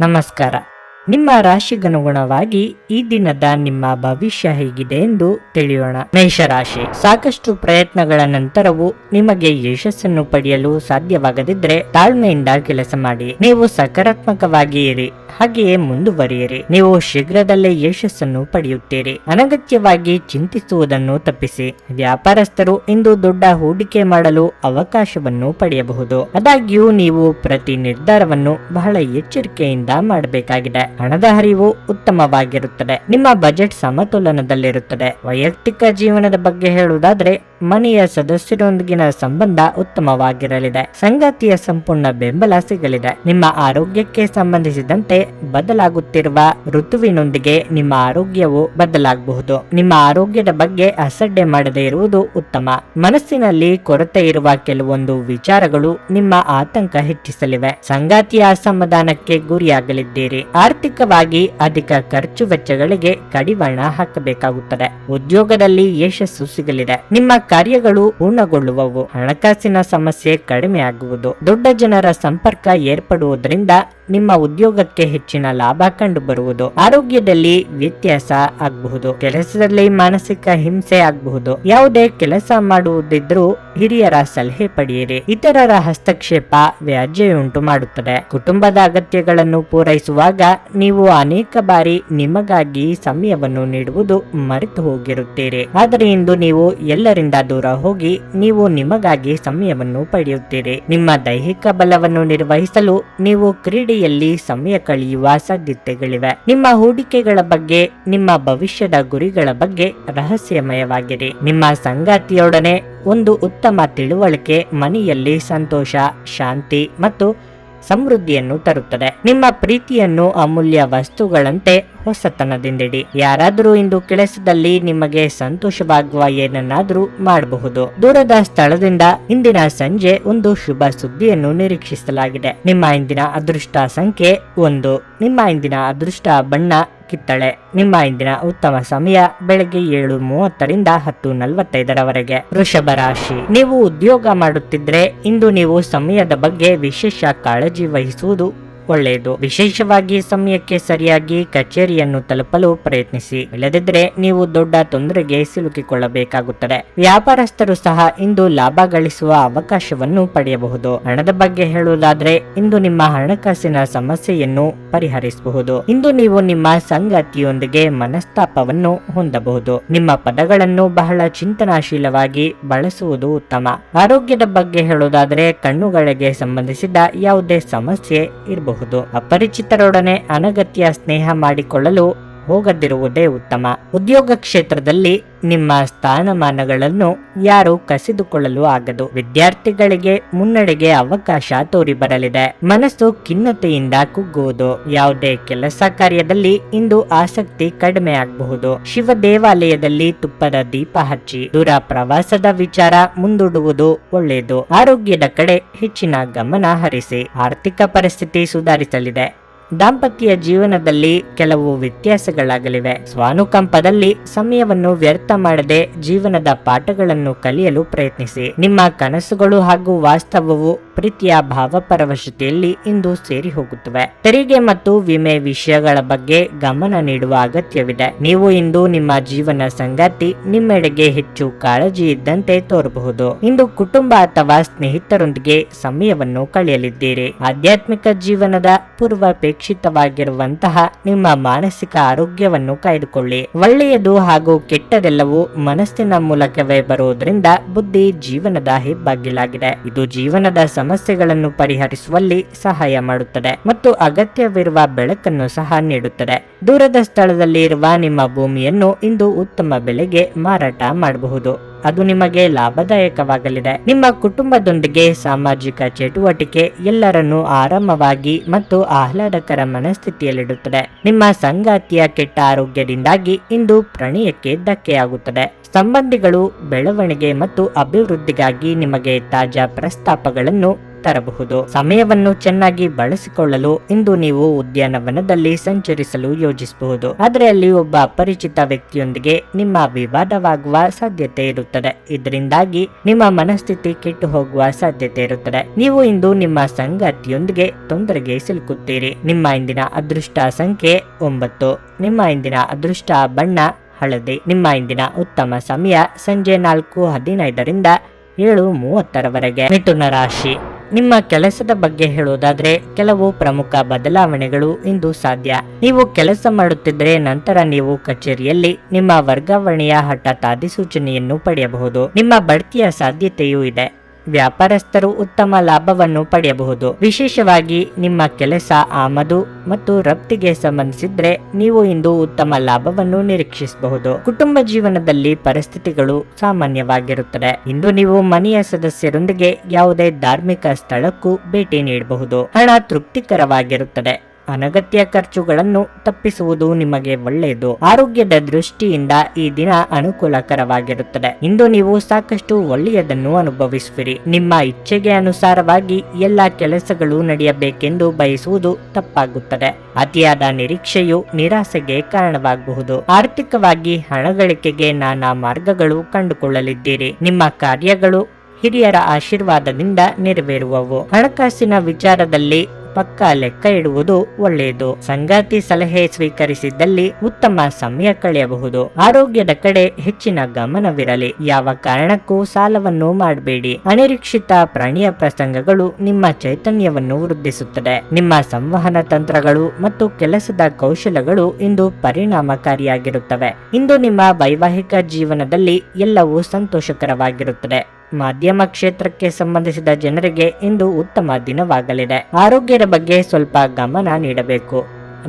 ನಮಸ್ಕಾರ. ನಿಮ್ಮ ರಾಶಿಗನುಗುಣವಾಗಿ ಈ ದಿನದ ನಿಮ್ಮ ಭವಿಷ್ಯ ಹೇಗಿದೆ ಎಂದು ತಿಳಿಯೋಣ. ಮೇಷರಾಶಿ, ಸಾಕಷ್ಟು ಪ್ರಯತ್ನಗಳ ನಂತರವೂ ನಿಮಗೆ ಯಶಸ್ಸನ್ನು ಪಡೆಯಲು ಸಾಧ್ಯವಾಗದಿದ್ರೆ ತಾಳ್ಮೆಯಿಂದ ಕೆಲಸ ಮಾಡಿ. ನೀವು ಸಕಾರಾತ್ಮಕವಾಗಿ ಇರಿ, ಹಾಗೆಯೇ ಮುಂದುವರಿಯಿರಿ. ನೀವು ಶೀಘ್ರದಲ್ಲೇ ಯಶಸ್ಸನ್ನು ಪಡೆಯುತ್ತೀರಿ. ಅನಗತ್ಯವಾಗಿ ಚಿಂತಿಸುವುದನ್ನು ತಪ್ಪಿಸಿ. ವ್ಯಾಪಾರಸ್ಥರು ಇಂದು ದೊಡ್ಡ ಹೂಡಿಕೆ ಮಾಡಲು ಅವಕಾಶವನ್ನು ಪಡೆಯಬಹುದು. ಆದಾಗ್ಯೂ ನೀವು ಪ್ರತಿ ನಿರ್ಧಾರವನ್ನು ಬಹಳ ಎಚ್ಚರಿಕೆಯಿಂದ ಮಾಡಬೇಕಾಗಿದೆ. ಹಣದ ಹರಿವು ಉತ್ತಮವಾಗಿರುತ್ತದೆ. ನಿಮ್ಮ ಬಜೆಟ್ ಸಮತೋಲನದಲ್ಲಿರುತ್ತದೆ. ವೈಯಕ್ತಿಕ ಜೀವನದ ಬಗ್ಗೆ ಹೇಳುವುದಾದ್ರೆ ಮನೆಯ ಸದಸ್ಯರೊಂದಿಗಿನ ಸಂಬಂಧ ಉತ್ತಮವಾಗಿರಲಿದೆ. ಸಂಗಾತಿಯ ಸಂಪೂರ್ಣ ಬೆಂಬಲ ಸಿಗಲಿದೆ. ನಿಮ್ಮ ಆರೋಗ್ಯಕ್ಕೆ ಸಂಬಂಧಿಸಿದಂತೆ ಬದಲಾಗುತ್ತಿರುವ ಋತುವಿನೊಂದಿಗೆ ನಿಮ್ಮ ಆರೋಗ್ಯವು ಬದಲಾಗಬಹುದು. ನಿಮ್ಮ ಆರೋಗ್ಯದ ಬಗ್ಗೆ ಅಸಡ್ಡೆ ಮಾಡದೇ ಇರುವುದು ಉತ್ತಮ. ಮನಸ್ಸಿನಲ್ಲಿ ಕೊರತೆ ಇರುವ ಕೆಲವೊಂದು ವಿಚಾರಗಳು ನಿಮ್ಮ ಆತಂಕ ಹೆಚ್ಚಿಸಲಿವೆ. ಸಂಗಾತಿಯ ಅಸಮಾಧಾನಕ್ಕೆ ಗುರಿಯಾಗಲಿದ್ದೀರಿ. ಆರ್ಥಿಕವಾಗಿ ಅಧಿಕ ಖರ್ಚು ವೆಚ್ಚಗಳಿಗೆ ಕಡಿವಾಣ ಹಾಕಬೇಕಾಗುತ್ತದೆ. ಉದ್ಯೋಗದಲ್ಲಿ ಯಶಸ್ಸು ಸಿಗಲಿದೆ. ನಿಮ್ಮ ಕಾರ್ಯಗಳು ಪೂರ್ಣಗೊಳ್ಳುವವು. ಹಣಕಾಸಿನ ಸಮಸ್ಯೆ ಕಡಿಮೆ ಆಗುವುದು. ದೊಡ್ಡ ಜನರ ಸಂಪರ್ಕ ಏರ್ಪಡುವುದರಿಂದ ನಿಮ್ಮ ಉದ್ಯೋಗಕ್ಕೆ ಹೆಚ್ಚಿನ ಲಾಭ ಕಂಡು ಬರುವುದು. ಆರೋಗ್ಯದಲ್ಲಿ ವ್ಯತ್ಯಾಸ ಆಗಬಹುದು. ಕೆಲಸದಲ್ಲಿ ಮಾನಸಿಕ ಹಿಂಸೆ ಆಗಬಹುದು. ಯಾವುದೇ ಕೆಲಸ ಮಾಡುವುದಿದ್ರೂ ಹಿರಿಯರ ಸಲಹೆ ಪಡೆಯಿರಿ. ಇತರರ ಹಸ್ತಕ್ಷೇಪ ವ್ಯಾಜ್ಯಯುಂಟು ಮಾಡುತ್ತದೆ. ಕುಟುಂಬದ ಅಗತ್ಯಗಳನ್ನು ಪೂರೈಸುವಾಗ ನೀವು ಅನೇಕ ಬಾರಿ ನಿಮಗಾಗಿ ಸಮಯವನ್ನು ನೀಡುವುದು ಮರೆತು ಹೋಗಿರುತ್ತೀರಿ. ಆದರೆ ಇಂದು ನೀವು ಎಲ್ಲರಿಂದ ದೂರ ಹೋಗಿ ನೀವು ನಿಮಗಾಗಿ ಸಮಯವನ್ನು ಪಡೆಯುತ್ತೀರಿ. ನಿಮ್ಮ ದೈಹಿಕ ಬಲವನ್ನು ನಿರ್ವಹಿಸಲು ನೀವು ಕ್ರೀಡೆಯಲ್ಲಿ ಸಮಯ ಕಳೆಯುವ ಸಾಧ್ಯತೆಗಳಿವೆ. ನಿಮ್ಮ ಹೂಡಿಕೆಗಳ ಬಗ್ಗೆ, ನಿಮ್ಮ ಭವಿಷ್ಯದ ಗುರಿಗಳ ಬಗ್ಗೆ ರಹಸ್ಯಮಯವಾಗಿರಿ. ನಿಮ್ಮ ಸಂಗಾತಿಯೊಡನೆ ಒಂದು ಉತ್ತಮ ತಿಳುವಳಿಕೆ ಮನೆಯಲ್ಲಿ ಸಂತೋಷ, ಶಾಂತಿ ಮತ್ತು ಸಮೃದ್ಧಿಯನ್ನು ತರುತ್ತದೆ. ನಿಮ್ಮ ಪ್ರೀತಿಯನ್ನು ಅಮೂಲ್ಯ ವಸ್ತುಗಳಂತೆ ಹೊಸತನದಿಂದಿಡಿ. ಯಾರಾದರೂ ಇಂದು ಕೆಲಸದಲ್ಲಿ ನಿಮಗೆ ಸಂತೋಷವಾಗುವ ಏನನ್ನಾದರೂ ಮಾಡಬಹುದು. ದೂರದ ಸ್ಥಳದಿಂದ ಇಂದಿನ ಸಂಜೆ ಒಂದು ಶುಭ ಸುದ್ದಿಯನ್ನು ನಿರೀಕ್ಷಿಸಲಾಗಿದೆ. ನಿಮ್ಮ ಇಂದಿನ ಅದೃಷ್ಟ ಸಂಖ್ಯೆ 1. ನಿಮ್ಮ ಇಂದಿನ ಅದೃಷ್ಟ ಬಣ್ಣ ಕಿತ್ತಳೆ. ನಿಮ್ಮ ಇಂದಿನ ಉತ್ತಮ ಸಮಯ ಬೆಳಗ್ಗೆ 7:30ರಿಂದ 10:45ರವರೆಗೆ. ವೃಷಭ ರಾಶಿ, ನೀವು ಉದ್ಯೋಗ ಮಾಡುತ್ತಿದ್ರೆ ಇಂದು ನೀವು ಸಮಯದ ಬಗ್ಗೆ ವಿಶೇಷ ಕಾಳಜಿ ವಹಿಸುವುದು ಒಳ್ಳೆಯದು. ವಿಶೇಷವಾಗಿ ಸಮಯಕ್ಕೆ ಸರಿಯಾಗಿ ಕಚೇರಿಯನ್ನು ತಲುಪಲು ಪ್ರಯತ್ನಿಸಿ. ಇಲ್ಲದಿದ್ದರೆ ನೀವು ದೊಡ್ಡ ತೊಂದರೆಗೆ ಸಿಲುಕಿಕೊಳ್ಳಬೇಕಾಗುತ್ತದೆ. ವ್ಯಾಪಾರಸ್ಥರು ಸಹ ಇಂದು ಲಾಭ ಗಳಿಸುವ ಅವಕಾಶವನ್ನು ಪಡೆಯಬಹುದು. ಹಣದ ಬಗ್ಗೆ ಹೇಳುವುದಾದ್ರೆ ಇಂದು ನಿಮ್ಮ ಹಣಕಾಸಿನ ಸಮಸ್ಯೆಯನ್ನು ಪರಿಹರಿಸಬಹುದು. ಇಂದು ನೀವು ನಿಮ್ಮ ಸಂಗಾತಿಯೊಂದಿಗೆ ಮನಸ್ತಾಪವನ್ನು ಹೊಂದಬಹುದು. ನಿಮ್ಮ ಪದಗಳನ್ನು ಬಹಳ ಚಿಂತನಾಶೀಲವಾಗಿ ಬಳಸುವುದು ಉತ್ತಮ. ಆರೋಗ್ಯದ ಬಗ್ಗೆ ಹೇಳುವುದಾದ್ರೆ ಕಣ್ಣುಗಳಿಗೆ ಸಂಬಂಧಿಸಿದ ಯಾವುದೇ ಸಮಸ್ಯೆ ಇರಬಹುದು. ಅಪರಿಚಿತರೊಡನೆ ಅನಗತ್ಯ ಸ್ನೇಹ ಮಾಡಿಕೊಳ್ಳಲು ಹೋಗದಿರುವುದೇ ಉತ್ತಮ. ಉದ್ಯೋಗ ಕ್ಷೇತ್ರದಲ್ಲಿ ನಿಮ್ಮ ಸ್ಥಾನಮಾನಗಳನ್ನು ಯಾರು ಕಸಿದುಕೊಳ್ಳಲು ಆಗದು. ವಿದ್ಯಾರ್ಥಿಗಳಿಗೆ ಮುನ್ನಡೆಗೆ ಅವಕಾಶ ತೋರಿ ಬರಲಿದೆ. ಮನಸ್ಸು ಖಿನ್ನತೆಯಿಂದ ಕುಗ್ಗುವುದು. ಯಾವುದೇ ಕೆಲಸ ಕಾರ್ಯದಲ್ಲಿ ಇಂದು ಆಸಕ್ತಿ ಕಡಿಮೆ ಆಗಬಹುದು. ಶಿವ ದೇವಾಲಯದಲ್ಲಿ ತುಪ್ಪದ ದೀಪ ಹಚ್ಚಿ. ದೂರ ಪ್ರವಾಸದ ವಿಚಾರ ಮುಂದೂಡುವುದು ಒಳ್ಳೆಯದು. ಆರೋಗ್ಯದ ಕಡೆ ಹೆಚ್ಚಿನ ಗಮನ ಹರಿಸಿ. ಆರ್ಥಿಕ ಪರಿಸ್ಥಿತಿ ಸುಧಾರಿಸಲಿದೆ. ದಾಂಪತ್ಯ ಜೀವನದಲ್ಲಿ ಕೆಲವು ವ್ಯತ್ಯಾಸಗಳಾಗಲಿವೆ. ಸ್ವಾನುಕಂಪದಲ್ಲಿ ಸಮಯವನ್ನು ವ್ಯರ್ಥ ಮಾಡದೆ ಜೀವನದ ಪಾಠಗಳನ್ನು ಕಲಿಯಲು ಪ್ರಯತ್ನಿಸಿ. ನಿಮ್ಮ ಕನಸುಗಳು ಹಾಗೂ ವಾಸ್ತವವು ಪ್ರೀತಿಯ ಭಾವಪರವಶತೆಯಲ್ಲಿ ಇಂದು ಸೇರಿ ಹೋಗುತ್ತವೆ. ತೆರಿಗೆ ಮತ್ತು ವಿಮೆ ವಿಷಯಗಳ ಬಗ್ಗೆ ಗಮನ ನೀಡುವ ಅಗತ್ಯವಿದೆ. ನೀವು ಇಂದು ನಿಮ್ಮ ಜೀವನ ಸಂಗಾತಿ ನಿಮ್ಮೆಡೆಗೆ ಹೆಚ್ಚು ಕಾಳಜಿ ಇದ್ದಂತೆ ತೋರಬಹುದು. ಇಂದು ಕುಟುಂಬ ಅಥವಾ ಸ್ನೇಹಿತರೊಂದಿಗೆ ಸಮಯವನ್ನು ಕಳೆಯಲಿದ್ದೀರಿ. ಆಧ್ಯಾತ್ಮಿಕ ಜೀವನದ ಪೂರ್ವಾಪೇಕ್ಷಿತವಾಗಿರುವಂತಹ ನಿಮ್ಮ ಮಾನಸಿಕ ಆರೋಗ್ಯವನ್ನು ಕಾಯ್ದುಕೊಳ್ಳಿ. ಒಳ್ಳೆಯದು ಹಾಗೂ ಕೆಟ್ಟದೆಲ್ಲವೂ ಮನಸ್ಸಿನ ಮೂಲಕವೇ ಬರುವುದರಿಂದ ಬುದ್ಧಿ ಜೀವನದ ಹೆಬ್ಬಾಗಿಲಾಗಿದೆ. ಇದು ಜೀವನದ ಸಮಸ್ಯೆಗಳನ್ನು ಪರಿಹರಿಸುವಲ್ಲಿ ಸಹಾಯ ಮಾಡುತ್ತದೆ ಮತ್ತು ಅಗತ್ಯವಿರುವ ಬೆಳಕನ್ನು ಸಹ ನೀಡುತ್ತದೆ. ದೂರದ ಸ್ಥಳದಲ್ಲಿ ಇರುವ ನಿಮ್ಮ ಭೂಮಿಯನ್ನು ಇಂದು ಉತ್ತಮ ಬೆಲೆಗೆ ಮಾರಾಟ ಮಾಡಬಹುದು. ಅದು ನಿಮಗೆ ಲಾಭದಾಯಕವಾಗಲಿದೆ. ನಿಮ್ಮ ಕುಟುಂಬದೊಂದಿಗೆ ಸಾಮಾಜಿಕ ಚಟುವಟಿಕೆ ಎಲ್ಲರನ್ನೂ ಆರಾಮವಾಗಿ ಮತ್ತು ಆಹ್ಲಾದಕರ ಮನಸ್ಥಿತಿಯಲ್ಲಿಡುತ್ತದೆ. ನಿಮ್ಮ ಸಂಗಾತಿಯ ಕೆಟ್ಟ ಆರೋಗ್ಯದಿಂದಾಗಿ ಇಂದು ಪ್ರಣಯಕ್ಕೆ ಧಕ್ಕೆಯಾಗುತ್ತದೆ. ಸಂಬಂಧಿಗಳು ಬೆಳವಣಿಗೆ ಮತ್ತು ಅಭಿವೃದ್ಧಿಗಾಗಿ ನಿಮಗೆ ತಾಜಾ ಪ್ರಸ್ತಾಪಗಳನ್ನು ತರಬಹುದು. ಸಮಯವನ್ನು ಚೆನ್ನಾಗಿ ಬಳಸಿಕೊಳ್ಳಲು ಇಂದು ನೀವು ಉದ್ಯಾನವನದಲ್ಲಿ ಸಂಚರಿಸಲು ಯೋಜಿಸಬಹುದು. ಆದರೆ ಅಲ್ಲಿ ಒಬ್ಬ ಅಪರಿಚಿತ ವ್ಯಕ್ತಿಯೊಂದಿಗೆ ನಿಮ್ಮ ವಿವಾದವಾಗುವ ಸಾಧ್ಯತೆ ಇರುತ್ತದೆ. ಇದರಿಂದಾಗಿ ನಿಮ್ಮ ಮನಸ್ಥಿತಿ ಕೆಟ್ಟು ಹೋಗುವ ಸಾಧ್ಯತೆ ಇರುತ್ತದೆ. ನೀವು ಇಂದು ನಿಮ್ಮ ಸಂಗಾತಿಯೊಂದಿಗೆ ತೊಂದರೆಗೆ ಸಿಲುಕುತ್ತೀರಿ. ನಿಮ್ಮ ಇಂದಿನ ಅದೃಷ್ಟ ಸಂಖ್ಯೆ 9. ನಿಮ್ಮ ಇಂದಿನ ಅದೃಷ್ಟ ಬಣ್ಣ ಹಳದಿ. ನಿಮ್ಮ ಇಂದಿನ ಉತ್ತಮ ಸಮಯ ಸಂಜೆ 4:15ರಿಂದ 7:30ರವರೆಗೆ. ಮಿಥುನ ರಾಶಿ. ನಿಮ್ಮ ಕೆಲಸದ ಬಗ್ಗೆ ಹೇಳುವುದಾದ್ರೆ ಕೆಲವು ಪ್ರಮುಖ ಬದಲಾವಣೆಗಳು ಇಂದು ಸಾಧ್ಯ. ನೀವು ಕೆಲಸ ಮಾಡುತ್ತಿದ್ದರೆ ನಂತರ ನೀವು ಕಚೇರಿಯಲ್ಲಿ ನಿಮ್ಮ ವರ್ಗಾವಣೆಯ ಹಠಾತ್ ಅಧಿಸೂಚನೆಯನ್ನು ಪಡೆಯಬಹುದು. ನಿಮ್ಮ ಬಡ್ತಿಯ ಸಾಧ್ಯತೆಯೂ ಇದೆ. ವ್ಯಾಪಾರಸ್ಥರು ಉತ್ತಮ ಲಾಭವನ್ನು ಪಡೆಯಬಹುದು. ವಿಶೇಷವಾಗಿ ನಿಮ್ಮ ಕೆಲಸ ಆಮದು ಮತ್ತು ರಫ್ತಿಗೆ ಸಂಬಂಧಿಸಿದ್ರೆ ನೀವು ಇಂದು ಉತ್ತಮ ಲಾಭವನ್ನು ನಿರೀಕ್ಷಿಸಬಹುದು. ಕುಟುಂಬ ಜೀವನದಲ್ಲಿ ಪರಿಸ್ಥಿತಿಗಳು ಸಾಮಾನ್ಯವಾಗಿರುತ್ತದೆ. ಇಂದು ನೀವು ಮನೆಯ ಸದಸ್ಯರೊಂದಿಗೆ ಯಾವುದೇ ಧಾರ್ಮಿಕ ಸ್ಥಳಕ್ಕೂ ಭೇಟಿ ನೀಡಬಹುದು. ಹಣ ತೃಪ್ತಿಕರವಾಗಿರುತ್ತದೆ. ಅನಗತ್ಯ ಖರ್ಚುಗಳನ್ನು ತಪ್ಪಿಸುವುದು ನಿಮಗೆ ಒಳ್ಳೆಯದು. ಆರೋಗ್ಯದ ದೃಷ್ಟಿಯಿಂದ ಈ ದಿನ ಅನುಕೂಲಕರವಾಗಿರುತ್ತದೆ. ಇಂದು ನೀವು ಸಾಕಷ್ಟು ಒಳ್ಳೆಯದನ್ನು ಅನುಭವಿಸುವಿರಿ. ನಿಮ್ಮ ಇಚ್ಛೆಗೆ ಅನುಸಾರವಾಗಿ ಎಲ್ಲಾ ಕೆಲಸಗಳು ನಡೆಯಬೇಕೆಂದು ಬಯಸುವುದು ತಪ್ಪಾಗುತ್ತದೆ. ಅತಿಯಾದ ನಿರೀಕ್ಷೆಯು ನಿರಾಸೆಗೆ ಕಾರಣವಾಗಬಹುದು. ಆರ್ಥಿಕವಾಗಿ ಹಣ ಗಳಿಕೆಗೆ ನಾನಾ ಮಾರ್ಗಗಳು ಕಂಡುಕೊಳ್ಳಲಿದ್ದೀರಿ. ನಿಮ್ಮ ಕಾರ್ಯಗಳು ಹಿರಿಯರ ಆಶೀರ್ವಾದದಿಂದ ನೆರವೇರುವವು. ಹಣಕಾಸಿನ ವಿಚಾರದಲ್ಲಿ ಪಕ್ಕಾ ಲೆಕ್ಕ ಇಡುವುದು ಒಳ್ಳೆಯದು. ಸಂಗಾತಿ ಸಲಹೆ ಸ್ವೀಕರಿಸಿದ್ದಲ್ಲಿ ಉತ್ತಮ ಸಮಯ ಕಳೆಯಬಹುದು. ಆರೋಗ್ಯದ ಕಡೆ ಹೆಚ್ಚಿನ ಗಮನವಿರಲಿ. ಯಾವ ಕಾರಣಕ್ಕೂ ಸಾಲವನ್ನು ಮಾಡಬೇಡಿ. ಅನಿರೀಕ್ಷಿತ ಪ್ರಾಣಿಯ ಪ್ರಸಂಗಗಳು ನಿಮ್ಮ ಚೈತನ್ಯವನ್ನು ವೃದ್ಧಿಸುತ್ತದೆ. ನಿಮ್ಮ ಸಂವಹನ ತಂತ್ರಗಳು ಮತ್ತು ಕೆಲಸದ ಕೌಶಲಗಳು ಇಂದು ಪರಿಣಾಮಕಾರಿಯಾಗಿರುತ್ತವೆ. ಇಂದು ನಿಮ್ಮ ವೈವಾಹಿಕ ಜೀವನದಲ್ಲಿ ಎಲ್ಲವೂ ಸಂತೋಷಕರವಾಗಿರುತ್ತದೆ. ಮಾಧ್ಯಮ ಕ್ಷೇತ್ರಕ್ಕೆ ಸಂಬಂಧಿಸಿದ ಜನರಿಗೆ ಇಂದು ಉತ್ತಮ ದಿನವಾಗಲಿದೆ. ಆರೋಗ್ಯದ ಬಗ್ಗೆ ಸ್ವಲ್ಪ ಗಮನ ನೀಡಬೇಕು.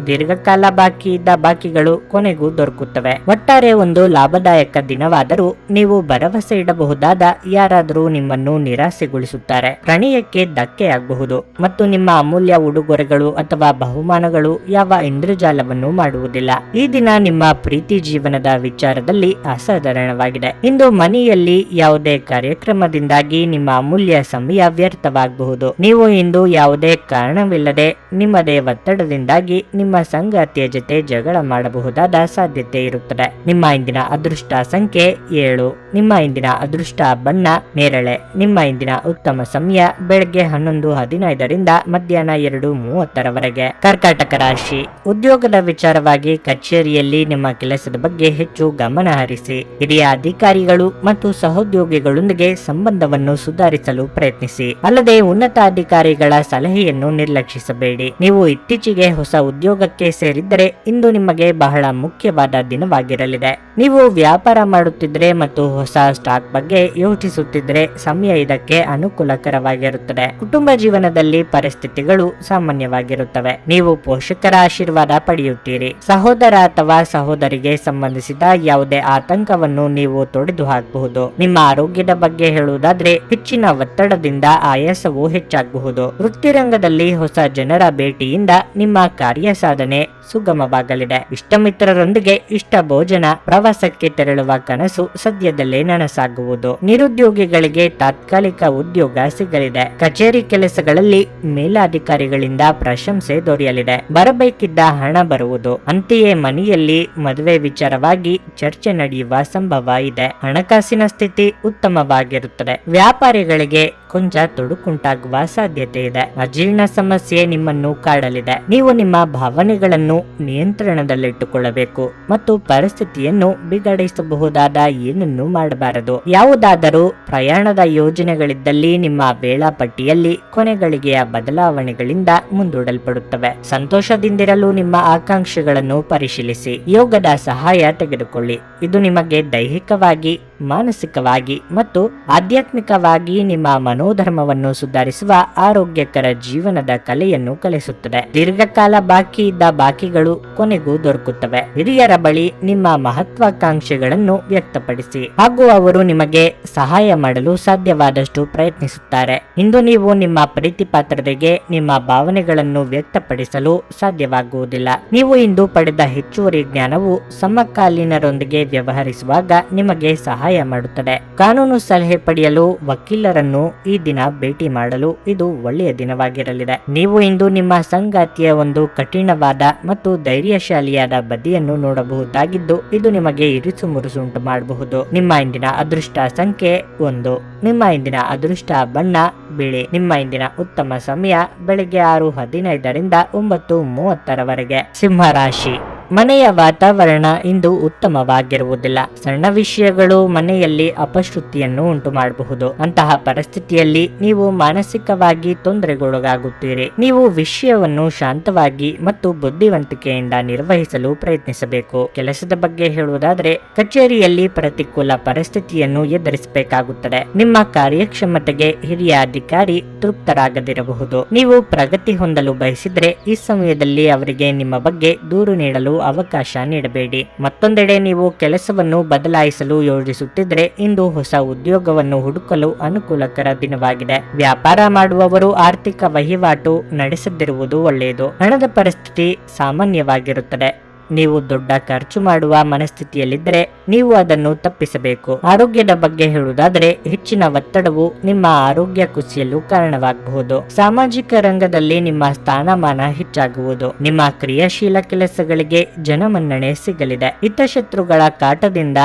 ದೀರ್ಘಕಾಲ ಬಾಕಿ ಇದ್ದ ಬಾಕಿಗಳು ಕೊನೆಗೂ ದೊರಕುತ್ತವೆ. ಒಟ್ಟಾರೆ ಒಂದು ಲಾಭದಾಯಕ ದಿನವಾದರೂ ನೀವು ಭರವಸೆ ಇಡಬಹುದಾದ ಯಾರಾದರೂ ನಿಮ್ಮನ್ನು ನಿರಾಸೆಗೊಳಿಸುತ್ತಾರೆ. ಪ್ರಣಯಕ್ಕೆ ಧಕ್ಕೆಯಾಗಬಹುದು ಮತ್ತು ನಿಮ್ಮ ಅಮೂಲ್ಯ ಉಡುಗೊರೆಗಳು ಅಥವಾ ಬಹುಮಾನಗಳು ಯಾವ ಇಂದ್ರಜಾಲವನ್ನು ಮಾಡುವುದಿಲ್ಲ. ಈ ದಿನ ನಿಮ್ಮ ಪ್ರೀತಿ ಜೀವನದ ವಿಚಾರದಲ್ಲಿ ಅಸಾಧಾರಣವಾಗಿದೆ. ಇಂದು ಮನೆಯಲ್ಲಿ ಯಾವುದೇ ಕಾರ್ಯಕ್ರಮದಿಂದಾಗಿ ನಿಮ್ಮ ಅಮೂಲ್ಯ ಸಮಯ ವ್ಯರ್ಥವಾಗಬಹುದು. ನೀವು ಇಂದು ಯಾವುದೇ ಕಾರಣವಿಲ್ಲದೆ ನಿಮ್ಮದೇ ಒತ್ತಡದಿಂದಾಗಿ ನಿಮ್ಮ ಸಂಗಾತಿಯ ಜೊತೆ ಜಗಳ ಮಾಡಬಹುದಾದ ಸಾಧ್ಯತೆ ಇರುತ್ತದೆ. ನಿಮ್ಮ ಇಂದಿನ ಅದೃಷ್ಟ ಸಂಖ್ಯೆ 7. ನಿಮ್ಮ ಇಂದಿನ ಅದೃಷ್ಟ ಬಣ್ಣ ನೇರಳೆ. ನಿಮ್ಮ ಇಂದಿನ ಉತ್ತಮ ಸಮಯ ಬೆಳಗ್ಗೆ 11:15ರಿಂದ ಮಧ್ಯಾಹ್ನ 2:30ರವರೆಗೆ. ಕರ್ಕಾಟಕ ರಾಶಿ. ಉದ್ಯೋಗದ ವಿಚಾರವಾಗಿ ಕಚೇರಿಯಲ್ಲಿ ನಿಮ್ಮ ಕೆಲಸದ ಬಗ್ಗೆ ಹೆಚ್ಚು ಗಮನ ಹರಿಸಿ. ಹಿರಿಯ ಅಧಿಕಾರಿಗಳು ಮತ್ತು ಸಹೋದ್ಯೋಗಿಗಳೊಂದಿಗೆ ಸಂಬಂಧವನ್ನು ಸುಧಾರಿಸಲು ಪ್ರಯತ್ನಿಸಿ. ಅಲ್ಲದೆ ಉನ್ನತ ಅಧಿಕಾರಿಗಳ ಸಲಹೆಯನ್ನು ನಿರ್ಲಕ್ಷಿಸಬೇಡಿ. ನೀವು ಇತ್ತೀಚೆಗೆ ಹೊಸ ಉದ್ಯೋಗಕ್ಕೆ ಸೇರಿದ್ದರೆ ಇಂದು ನಿಮಗೆ ಬಹಳ ಮುಖ್ಯವಾದ ದಿನವಾಗಿರಲಿದೆ. ನೀವು ವ್ಯಾಪಾರ ಮಾಡುತ್ತಿದ್ದರೆ ಮತ್ತು ಹೊಸ ಸ್ಟಾಕ್ ಬಗ್ಗೆ ಯೋಚಿಸುತ್ತಿದ್ದರೆ ಸಮಯ ಇದಕ್ಕೆ ಅನುಕೂಲಕರವಾಗಿರುತ್ತದೆ. ಕುಟುಂಬ ಜೀವನದಲ್ಲಿ ಪರಿಸ್ಥಿತಿಗಳು ಸಾಮಾನ್ಯವಾಗಿರುತ್ತವೆ. ನೀವು ಪೋಷಕರ ಆಶೀರ್ವಾದ ಪಡೆಯುತ್ತೀರಿ. ಸಹೋದರ ಅಥವಾ ಸಹೋದರಿಗೆ ಸಂಬಂಧಿಸಿದ ಯಾವುದೇ ಆತಂಕವನ್ನು ನೀವು ತೊಡೆದು ಹಾಕಬಹುದು. ನಿಮ್ಮ ಆರೋಗ್ಯದ ಬಗ್ಗೆ ಹೇಳುವುದಾದ್ರೆ ಹೆಚ್ಚಿನ ಒತ್ತಡದಿಂದ ಆಯಾಸವು ಹೆಚ್ಚಾಗಬಹುದು. ವೃತ್ತಿರಂಗದಲ್ಲಿ ಹೊಸ ಜನರ ಭೇಟಿಯಿಂದ ನಿಮ್ಮ ಕಾರ್ಯ ಸಾಧನೆ ಸುಗಮವಾಗಲಿದೆ. ಇಷ್ಟ ಮಿತ್ರರೊಂದಿಗೆ ಇಷ್ಟ ಭೋಜನ, ಪ್ರವಾಸಕ್ಕೆ ತೆರಳುವ ಕನಸು ಸದ್ಯದಲ್ಲೇ ನನಸಾಗುವುದು. ನಿರುದ್ಯೋಗಿಗಳಿಗೆ ತಾತ್ಕಾಲಿಕ ಉದ್ಯೋಗ ಸಿಗಲಿದೆ. ಕಚೇರಿ ಕೆಲಸಗಳಲ್ಲಿ ಮೇಲಾಧಿಕಾರಿಗಳಿಂದ ಪ್ರಶಂಸೆ ದೊರೆಯಲಿದೆ. ಬರಬೇಕಿದ್ದ ಹಣ ಬರುವುದು. ಅಂತೆಯೇ ಮನೆಯಲ್ಲಿ ಮದುವೆ ವಿಚಾರವಾಗಿ ಚರ್ಚೆ ನಡೆಯುವ ಸಂಭವ ಇದೆ. ಹಣಕಾಸಿನ ಸ್ಥಿತಿ ಉತ್ತಮವಾಗಿರುತ್ತದೆ. ವ್ಯಾಪಾರಿಗಳಿಗೆ ಕೊಂಚ ತೊಡಕುಂಟಾಗುವ ಸಾಧ್ಯತೆ ಇದೆ. ಅಜೀರ್ಣ ಸಮಸ್ಯೆ ನಿಮ್ಮನ್ನು ಕಾಡಲಿದೆ. ನೀವು ನಿಮ್ಮ ಭಾವನೆಗಳನ್ನು ನಿಯಂತ್ರಣದಲ್ಲಿಟ್ಟುಕೊಳ್ಳಬೇಕು ಮತ್ತು ಪರಿಸ್ಥಿತಿಯನ್ನು ಬಿಗಡಿಸಬಹುದಾದ ಏನನ್ನೂ ಮಾಡಬಾರದು. ಯಾವುದಾದರೂ ಪ್ರಯಾಣದ ಯೋಜನೆಗಳಿದ್ದಲ್ಲಿ ನಿಮ್ಮ ವೇಳಾಪಟ್ಟಿಯಲ್ಲಿ ಕೊನೆಗಳಿಗೆಯ ಬದಲಾವಣೆಗಳಿಂದ ಮುಂದೂಡಲ್ಪಡುತ್ತವೆ. ಸಂತೋಷದಿಂದಿರಲು ನಿಮ್ಮ ಆಕಾಂಕ್ಷೆಗಳನ್ನು ಪರಿಶೀಲಿಸಿ. ಯೋಗದ ಸಹಾಯ ತೆಗೆದುಕೊಳ್ಳಿ. ಇದು ನಿಮಗೆ ದೈಹಿಕವಾಗಿ, ಮಾನಸಿಕವಾಗಿ ಮತ್ತು ಆಧ್ಯಾತ್ಮಿಕವಾಗಿ ನಿಮ್ಮ ಮನೋಧರ್ಮವನ್ನು ಸುಧಾರಿಸುವ ಆರೋಗ್ಯಕರ ಜೀವನದ ಕಲೆಯನ್ನು ಕಲಿಸುತ್ತದೆ. ದೀರ್ಘಕಾಲ ಬಾಕಿ ಇದ್ದ ಬಾಕಿಗಳು ಕೊನೆಗೂ ದೊರಕುತ್ತವೆ. ಹಿರಿಯರ ಬಳಿ ನಿಮ್ಮ ಮಹತ್ವಾಕಾಂಕ್ಷೆಗಳನ್ನು ವ್ಯಕ್ತಪಡಿಸಿ ಹಾಗೂ ಅವರು ನಿಮಗೆ ಸಹಾಯ ಮಾಡಲು ಸಾಧ್ಯವಾದಷ್ಟು ಪ್ರಯತ್ನಿಸುತ್ತಾರೆ. ಇಂದು ನೀವು ನಿಮ್ಮ ಪ್ರೀತಿ ಪಾತ್ರರಿಗೆ ನಿಮ್ಮ ಭಾವನೆಗಳನ್ನು ವ್ಯಕ್ತಪಡಿಸಲು ಸಾಧ್ಯವಾಗುವುದಿಲ್ಲ. ನೀವು ಇಂದು ಪಡೆದ ಹೆಚ್ಚುವರಿ ಜ್ಞಾನವು ಸಮಕಾಲೀನರೊಂದಿಗೆ ವ್ಯವಹರಿಸುವಾಗ ನಿಮಗೆ ಸಹಾಯ ಸಹಾಯ ಮಾಡುತ್ತದೆ. ಕಾನೂನು ಸಲಹೆ ಪಡೆಯಲು ವಕೀಲರನ್ನು ಈ ದಿನ ಭೇಟಿ ಮಾಡಲು ಇದು ಒಳ್ಳೆಯ ದಿನವಾಗಿರಲಿದೆ. ನೀವು ಇಂದು ನಿಮ್ಮ ಸಂಗಾತಿಯ ಒಂದು ಕಠಿಣವಾದ ಮತ್ತು ಧೈರ್ಯಶಾಲಿಯಾದ ಬದಿಯನ್ನು ನೋಡಬಹುದಾಗಿದ್ದು ಇದು ನಿಮಗೆ ಇರಿಸು ಮುರುಸು ಉಂಟು ಮಾಡಬಹುದು. ನಿಮ್ಮ ಇಂದಿನ ಅದೃಷ್ಟ ಸಂಖ್ಯೆ 1. ನಿಮ್ಮ ಇಂದಿನ ಅದೃಷ್ಟ ಬಣ್ಣ ಬಿಳಿ. ನಿಮ್ಮ ಇಂದಿನ ಉತ್ತಮ ಸಮಯ ಬೆಳಗ್ಗೆ 6:15 9:30 ಸಿಂಹ ರಾಶಿ. ಮನೆಯ ವಾತಾವರಣ ಇಂದು ಉತ್ತಮವಾಗಿರುವುದಿಲ್ಲ. ಸಣ್ಣ ವಿಷಯಗಳು ಮನೆಯಲ್ಲಿ ಅಪಶೃತಿಯನ್ನು ಉಂಟು ಮಾಡಬಹುದು. ಅಂತಹ ಪರಿಸ್ಥಿತಿಯಲ್ಲಿ ನೀವು ಮಾನಸಿಕವಾಗಿ ತೊಂದರೆಗೊಳಗಾಗುತ್ತೀರಿ. ನೀವು ವಿಷಯವನ್ನು ಶಾಂತವಾಗಿ ಮತ್ತು ಬುದ್ಧಿವಂತಿಕೆಯಿಂದ ನಿರ್ವಹಿಸಲು ಪ್ರಯತ್ನಿಸಬೇಕು. ಕೆಲಸದ ಬಗ್ಗೆ ಹೇಳುವುದಾದರೆ ಕಚೇರಿಯಲ್ಲಿ ಪ್ರತಿಕೂಲ ಪರಿಸ್ಥಿತಿಯನ್ನು ಎದುರಿಸಬೇಕಾಗುತ್ತದೆ. ನಿಮ್ಮ ಕಾರ್ಯಕ್ಷಮತೆಗೆ ಹಿರಿಯ ಅಧಿಕಾರಿ ತೃಪ್ತರಾಗದಿರಬಹುದು. ನೀವು ಪ್ರಗತಿ ಹೊಂದಲು ಬಯಸಿದ್ರೆ ಈ ಸಮಯದಲ್ಲಿ ಅವರಿಗೆ ನಿಮ್ಮ ಬಗ್ಗೆ ದೂರು ನೀಡಲು ಅವಕಾಶ ನೀಡಬೇಡಿ. ಮತ್ತೊಂದೆಡೆ ನೀವು ಕೆಲಸವನ್ನು ಬದಲಾಯಿಸಲು ಯೋಜಿಸುತ್ತಿದ್ರೆ ಇಂದು ಹೊಸ ಉದ್ಯೋಗವನ್ನು ಹುಡುಕಲು ಅನುಕೂಲಕರ ದಿನವಾಗಿದೆ. ವ್ಯಾಪಾರ ಮಾಡುವವರು ಆರ್ಥಿಕ ವಹಿವಾಟು ನಡೆಸದಿರುವುದು ಒಳ್ಳೆಯದು. ಹಣದ ಪರಿಸ್ಥಿತಿ ಸಾಮಾನ್ಯವಾಗಿರುತ್ತದೆ. ನೀವು ದೊಡ್ಡ ಖರ್ಚು ಮಾಡುವ ಮನಸ್ಥಿತಿಯಲ್ಲಿದ್ದರೆ ನೀವು ಅದನ್ನು ತಪ್ಪಿಸಬೇಕು. ಆರೋಗ್ಯದ ಬಗ್ಗೆ ಹೇಳುವುದಾದರೆ ಹೆಚ್ಚಿನ ಒತ್ತಡವು ನಿಮ್ಮ ಆರೋಗ್ಯ ಕುಸಿಯಲು ಕಾರಣವಾಗಬಹುದು. ಸಾಮಾಜಿಕ ರಂಗದಲ್ಲಿ ನಿಮ್ಮ ಸ್ಥಾನಮಾನ ಹೆಚ್ಚಾಗುವುದು. ನಿಮ್ಮ ಕ್ರಿಯಾಶೀಲ ಕೆಲಸಗಳಿಗೆ ಜನಮನ್ನಣೆ ಸಿಗಲಿದೆ. ಹಿತಶತ್ರುಗಳ ಕಾಟದಿಂದ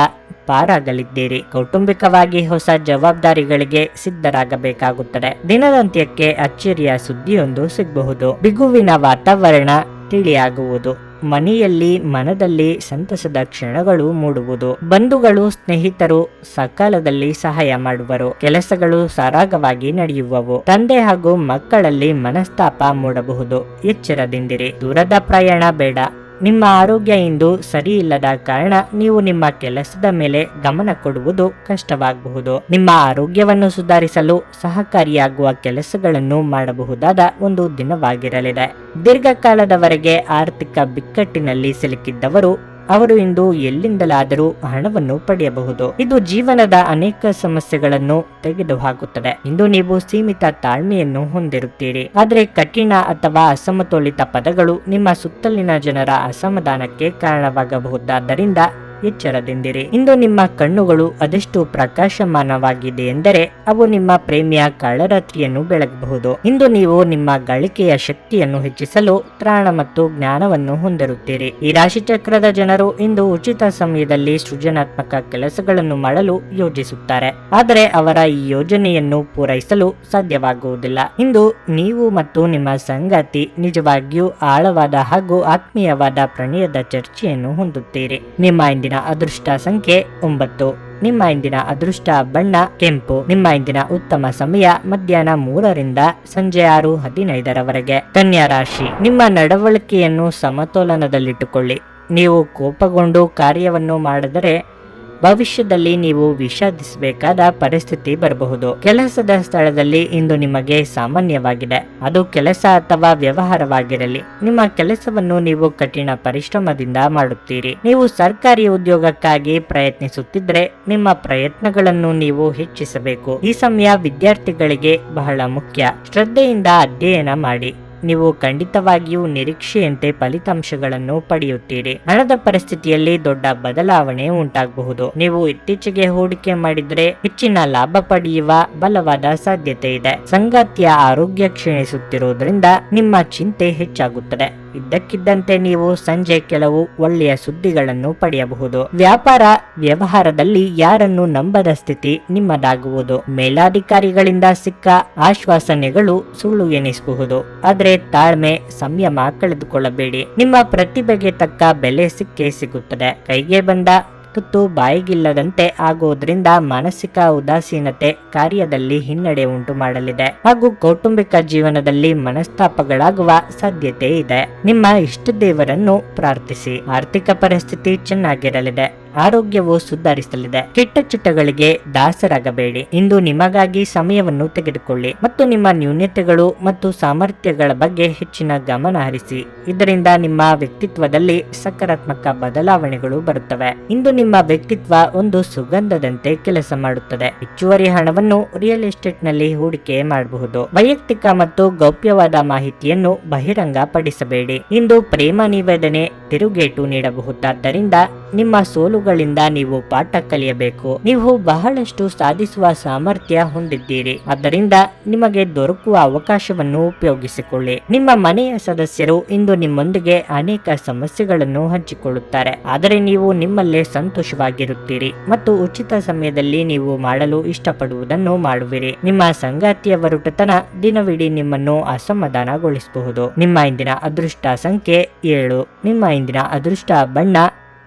ಪಾರಾಗಲಿದ್ದೀರಿ. ಕೌಟುಂಬಿಕವಾಗಿ ಹೊಸ ಜವಾಬ್ದಾರಿಗಳಿಗೆ ಸಿದ್ಧರಾಗಬೇಕಾಗುತ್ತದೆ. ದಿನದಂತ್ಯಕ್ಕೆ ಅಚ್ಚರಿಯ ಸುದ್ದಿಯೊಂದು ಸಿಗಬಹುದು. ಬಿಗುವಿನ ವಾತಾವರಣ ತಿಳಿಯಾಗುವುದು. ಮನೆಯಲ್ಲಿ ಮನದಲ್ಲಿ ಸಂತಸದ ಕ್ಷಣಗಳು ಮೂಡುವುದು. ಬಂಧುಗಳು ಸ್ನೇಹಿತರು ಸಕಾಲದಲ್ಲಿ ಸಹಾಯ ಮಾಡುವರು. ಕೆಲಸಗಳು ಸರಾಗವಾಗಿ ನಡೆಯುವವು. ತಂದೆ ಹಾಗೂ ಮಕ್ಕಳಲ್ಲಿ ಮನಸ್ತಾಪ ಮೂಡಬಹುದು. ಎಚ್ಚರದಿಂದಿರಿ. ದೂರದ ಪ್ರಯಾಣ ಬೇಡ. ನಿಮ್ಮ ಆರೋಗ್ಯ ಇಂದು ಸರಿ ಇಲ್ಲದ ಕಾರಣ ನೀವು ನಿಮ್ಮ ಕೆಲಸದ ಮೇಲೆ ಗಮನ ಕೊಡುವುದು ಕಷ್ಟವಾಗಬಹುದು. ನಿಮ್ಮ ಆರೋಗ್ಯವನ್ನು ಸುಧಾರಿಸಲು ಸಹಕಾರಿಯಾಗುವ ಕೆಲಸಗಳನ್ನು ಮಾಡಬಹುದಾದ ಒಂದು ದಿನವಾಗಿರಲಿದೆ. ದೀರ್ಘಕಾಲದವರೆಗೆ ಆರ್ಥಿಕ ಬಿಕ್ಕಟ್ಟಿನಲ್ಲಿ ಸಿಲುಕಿದ್ದವರು ಅವರು ಇಂದು ಎಲ್ಲಿಂದಲಾದರೂ ಹಣವನ್ನು ಪಡೆಯಬಹುದು. ಇದು ಜೀವನದ ಅನೇಕ ಸಮಸ್ಯೆಗಳನ್ನು ತೆಗೆದುಹಾಕುತ್ತದೆ. ಇಂದು ನೀವು ಸೀಮಿತ ತಾಳ್ಮೆಯನ್ನು ಹೊಂದಿರುತ್ತೀರಿ. ಆದರೆ ಕಠಿಣ ಅಥವಾ ಅಸಮತೋಲಿತ ಪದಗಳು ನಿಮ್ಮ ಸುತ್ತಲಿನ ಜನರ ಅಸಮಾಧಾನಕ್ಕೆ ಕಾರಣವಾಗಬಹುದಾದ್ದರಿಂದ ಎಚ್ಚರದಿಂದಿರಿ. ಇಂದು ನಿಮ್ಮ ಕಣ್ಣುಗಳು ಅದೆಷ್ಟು ಪ್ರಕಾಶಮಾನವಾಗಿದೆ ಎಂದರೆ ಅವು ನಿಮ್ಮ ಪ್ರೇಮಿಯ ಕಳ್ಳರಾತ್ರಿಯನ್ನು ಬೆಳಗಬಹುದು. ಇಂದು ನೀವು ನಿಮ್ಮ ಗಳಿಕೆಯ ಶಕ್ತಿಯನ್ನು ಹೆಚ್ಚಿಸಲು ತ್ರಾಣ ಮತ್ತು ಜ್ಞಾನವನ್ನು ಹೊಂದಿರುತ್ತೀರಿ. ಈ ರಾಶಿಚಕ್ರದ ಜನರು ಇಂದು ಉಚಿತ ಸಮಯದಲ್ಲಿ ಸೃಜನಾತ್ಮಕ ಕೆಲಸಗಳನ್ನು ಮಾಡಲು ಯೋಜಿಸುತ್ತಾರೆ. ಆದರೆ ಅವರ ಈ ಯೋಜನೆಯನ್ನು ಪೂರೈಸಲು ಸಾಧ್ಯವಾಗುವುದಿಲ್ಲ. ಇಂದು ನೀವು ಮತ್ತು ನಿಮ್ಮ ಸಂಗಾತಿ ನಿಜವಾಗಿಯೂ ಆಳವಾದ ಹಾಗೂ ಆತ್ಮೀಯವಾದ ಪ್ರಣಯದ ಚರ್ಚೆಯನ್ನು ಹೊಂದುತ್ತೀರಿ. ನಿಮ್ಮ ಇಂದಿನ ಅದೃಷ್ಟ ಸಂಖ್ಯೆ 9. ನಿಮ್ಮ ಇಂದಿನ ಅದೃಷ್ಟ ಬಣ್ಣ ಕೆಂಪು. ನಿಮ್ಮ ಇಂದಿನ ಉತ್ತಮ ಸಮಯ ಮಧ್ಯಾಹ್ನ 3 ಸಂಜೆ 6:15 ಕನ್ಯಾ ರಾಶಿ. ನಿಮ್ಮ ನಡವಳಿಕೆಯನ್ನು ಸಮತೋಲನದಲ್ಲಿಟ್ಟುಕೊಳ್ಳಿ. ನೀವು ಕೋಪಗೊಂಡು ಕಾರ್ಯವನ್ನು ಮಾಡಿದರೆ ಭವಿಷ್ಯದಲ್ಲಿ ನೀವು ವಿಷಾದಿಸಬೇಕಾದ ಪರಿಸ್ಥಿತಿ ಬರಬಹುದು. ಕೆಲಸದ ಸ್ಥಳದಲ್ಲಿ ಇಂದು ನಿಮಗೆ ಸಾಮಾನ್ಯವಾಗಿದೆ. ಅದು ಕೆಲಸ ಅಥವಾ ವ್ಯವಹಾರವಾಗಿರಲಿ, ನಿಮ್ಮ ಕೆಲಸವನ್ನು ನೀವು ಕಠಿಣ ಪರಿಶ್ರಮದಿಂದ ಮಾಡುತ್ತೀರಿ. ನೀವು ಸರ್ಕಾರಿ ಉದ್ಯೋಗಕ್ಕಾಗಿ ಪ್ರಯತ್ನಿಸುತ್ತಿದ್ರೆ ನಿಮ್ಮ ಪ್ರಯತ್ನಗಳನ್ನು ನೀವು ಹೆಚ್ಚಿಸಬೇಕು. ಈ ಸಮಯ ವಿದ್ಯಾರ್ಥಿಗಳಿಗೆ ಬಹಳ ಮುಖ್ಯ. ಶ್ರದ್ಧೆಯಿಂದ ಅಧ್ಯಯನ ಮಾಡಿ. ನೀವು ಖಂಡಿತವಾಗಿಯೂ ನಿರೀಕ್ಷೆಯಂತೆ ಫಲಿತಾಂಶಗಳನ್ನು ಪಡೆಯುತ್ತೀರಿ. ಹಣದ ಪರಿಸ್ಥಿತಿಯಲ್ಲಿ ದೊಡ್ಡ ಬದಲಾವಣೆ ಉಂಟಾಗಬಹುದು. ನೀವು ಇತ್ತೀಚೆಗೆ ಹೂಡಿಕೆ ಮಾಡಿದ್ರೆ ಹೆಚ್ಚಿನ ಲಾಭ ಪಡೆಯುವ ಬಲವಾದ ಸಾಧ್ಯತೆ ಇದೆ. ಸಂಗಾತಿಯ ಆರೋಗ್ಯ ಕ್ಷೀಣಿಸುತ್ತಿರುವುದರಿಂದ ನಿಮ್ಮ ಚಿಂತೆ ಹೆಚ್ಚಾಗುತ್ತದೆ. ಇದ್ದಕ್ಕಿದ್ದಂತೆ ನೀವು ಸಂಜೆ ಕೆಲವು ಒಳ್ಳೆಯ ಸುದ್ದಿಗಳನ್ನು ಪಡೆಯಬಹುದು. ವ್ಯಾಪಾರ ವ್ಯವಹಾರದಲ್ಲಿ ಯಾರನ್ನು ನಂಬದ ಸ್ಥಿತಿ ನಿಮ್ಮದಾಗುವುದು. ಮೇಲಾಧಿಕಾರಿಗಳಿಂದ ಸಿಕ್ಕ ಆಶ್ವಾಸನೆಗಳು ಸುಳ್ಳು ಎನಿಸಬಹುದು. ಆದರೆ ತಾಳ್ಮೆ ಸಂಯಮ ಕಳೆದುಕೊಳ್ಳಬೇಡಿ. ನಿಮ್ಮ ಪ್ರತಿಭೆಗೆ ತಕ್ಕ ಬೆಲೆ ಸಿಕ್ಕೇ ಸಿಗುತ್ತದೆ. ಕೈಗೆ ಬಂದ ತುತ್ತು ಬಾಯಿಗಿಲ್ಲದಂತೆ ಆಗುವುದರಿಂದ ಮಾನಸಿಕ ಉದಾಸೀನತೆ ಕಾರ್ಯದಲ್ಲಿ ಹಿನ್ನಡೆ ಉಂಟು ಮಾಡಲಿದೆ ಹಾಗೂ ಕೌಟುಂಬಿಕ ಜೀವನದಲ್ಲಿ ಮನಸ್ತಾಪಗಳಾಗುವ ಸಾಧ್ಯತೆ ಇದೆ. ನಿಮ್ಮ ಇಷ್ಟ ದೇವರನ್ನು ಪ್ರಾರ್ಥಿಸಿ. ಆರ್ಥಿಕ ಪರಿಸ್ಥಿತಿ ಚೆನ್ನಾಗಿರಲಿದೆ. ಆರೋಗ್ಯವು ಸುಧಾರಿಸಲಿದೆ. ಕೆಟ್ಟ ಚಟಗಳಿಗೆ ದಾಸರಾಗಬೇಡಿ. ಇಂದು ನಿಮಗಾಗಿ ಸಮಯವನ್ನು ತೆಗೆದುಕೊಳ್ಳಿ ಮತ್ತು ನಿಮ್ಮ ನ್ಯೂನತೆಗಳು ಮತ್ತು ಸಾಮರ್ಥ್ಯಗಳ ಬಗ್ಗೆ ಹೆಚ್ಚಿನ ಗಮನ ಹರಿಸಿ. ಇದರಿಂದ ನಿಮ್ಮ ವ್ಯಕ್ತಿತ್ವದಲ್ಲಿ ಸಕಾರಾತ್ಮಕ ಬದಲಾವಣೆಗಳು ಬರುತ್ತವೆ. ಇಂದು ನಿಮ್ಮ ವ್ಯಕ್ತಿತ್ವ ಒಂದು ಸುಗಂಧದಂತೆ ಕೆಲಸ ಮಾಡುತ್ತದೆ. ಹೆಚ್ಚುವರಿ ಹಣವನ್ನು ರಿಯಲ್ ಎಸ್ಟೇಟ್ ನಲ್ಲಿ ಹೂಡಿಕೆ ಮಾಡಬಹುದು. ವೈಯಕ್ತಿಕ ಮತ್ತು ಗೌಪ್ಯವಾದ ಮಾಹಿತಿಯನ್ನು ಬಹಿರಂಗ ಪಡಿಸಬೇಡಿ. ಇಂದು ಪ್ರೇಮ ನಿವೇದನೆ ತಿರುಗೇಟು ನೀಡಬಹುದಾದ್ದರಿಂದ ನಿಮ್ಮ ಸೋಲುಗಳಿಂದ ನೀವು ಪಾಠ ಕಲಿಯಬೇಕು. ನೀವು ಬಹಳಷ್ಟು ಸಾಧಿಸುವ ಸಾಮರ್ಥ್ಯ ಹೊಂದಿದ್ದೀರಿ, ಆದ್ದರಿಂದ ನಿಮಗೆ ದೊರಕುವ ಅವಕಾಶವನ್ನು ಉಪಯೋಗಿಸಿಕೊಳ್ಳಿ. ನಿಮ್ಮ ಮನೆಯ ಸದಸ್ಯರು ಇಂದು ನಿಮ್ಮೊಂದಿಗೆ ಅನೇಕ ಸಮಸ್ಯೆಗಳನ್ನು ಹಂಚಿಕೊಳ್ಳುತ್ತಾರೆ, ಆದರೆ ನೀವು ನಿಮ್ಮಲ್ಲೇ ಸಂತೋಷವಾಗಿರುತ್ತೀರಿ ಮತ್ತು ಉಚಿತ ಸಮಯದಲ್ಲಿ ನೀವು ಮಾಡಲು ಇಷ್ಟಪಡುವುದನ್ನು ಮಾಡುವಿರಿ. ನಿಮ್ಮ ಸಂಗಾತಿಯ ಒರಟುತನ ದಿನವಿಡೀ ನಿಮ್ಮನ್ನು ಅಸಮಾಧಾನಗೊಳಿಸಬಹುದು. ನಿಮ್ಮ ಇಂದಿನ ಅದೃಷ್ಟ ಸಂಖ್ಯೆ 7. ನಿಮ್ಮ ಇಂದಿನ ಅದೃಷ್ಟ ಬಣ್ಣ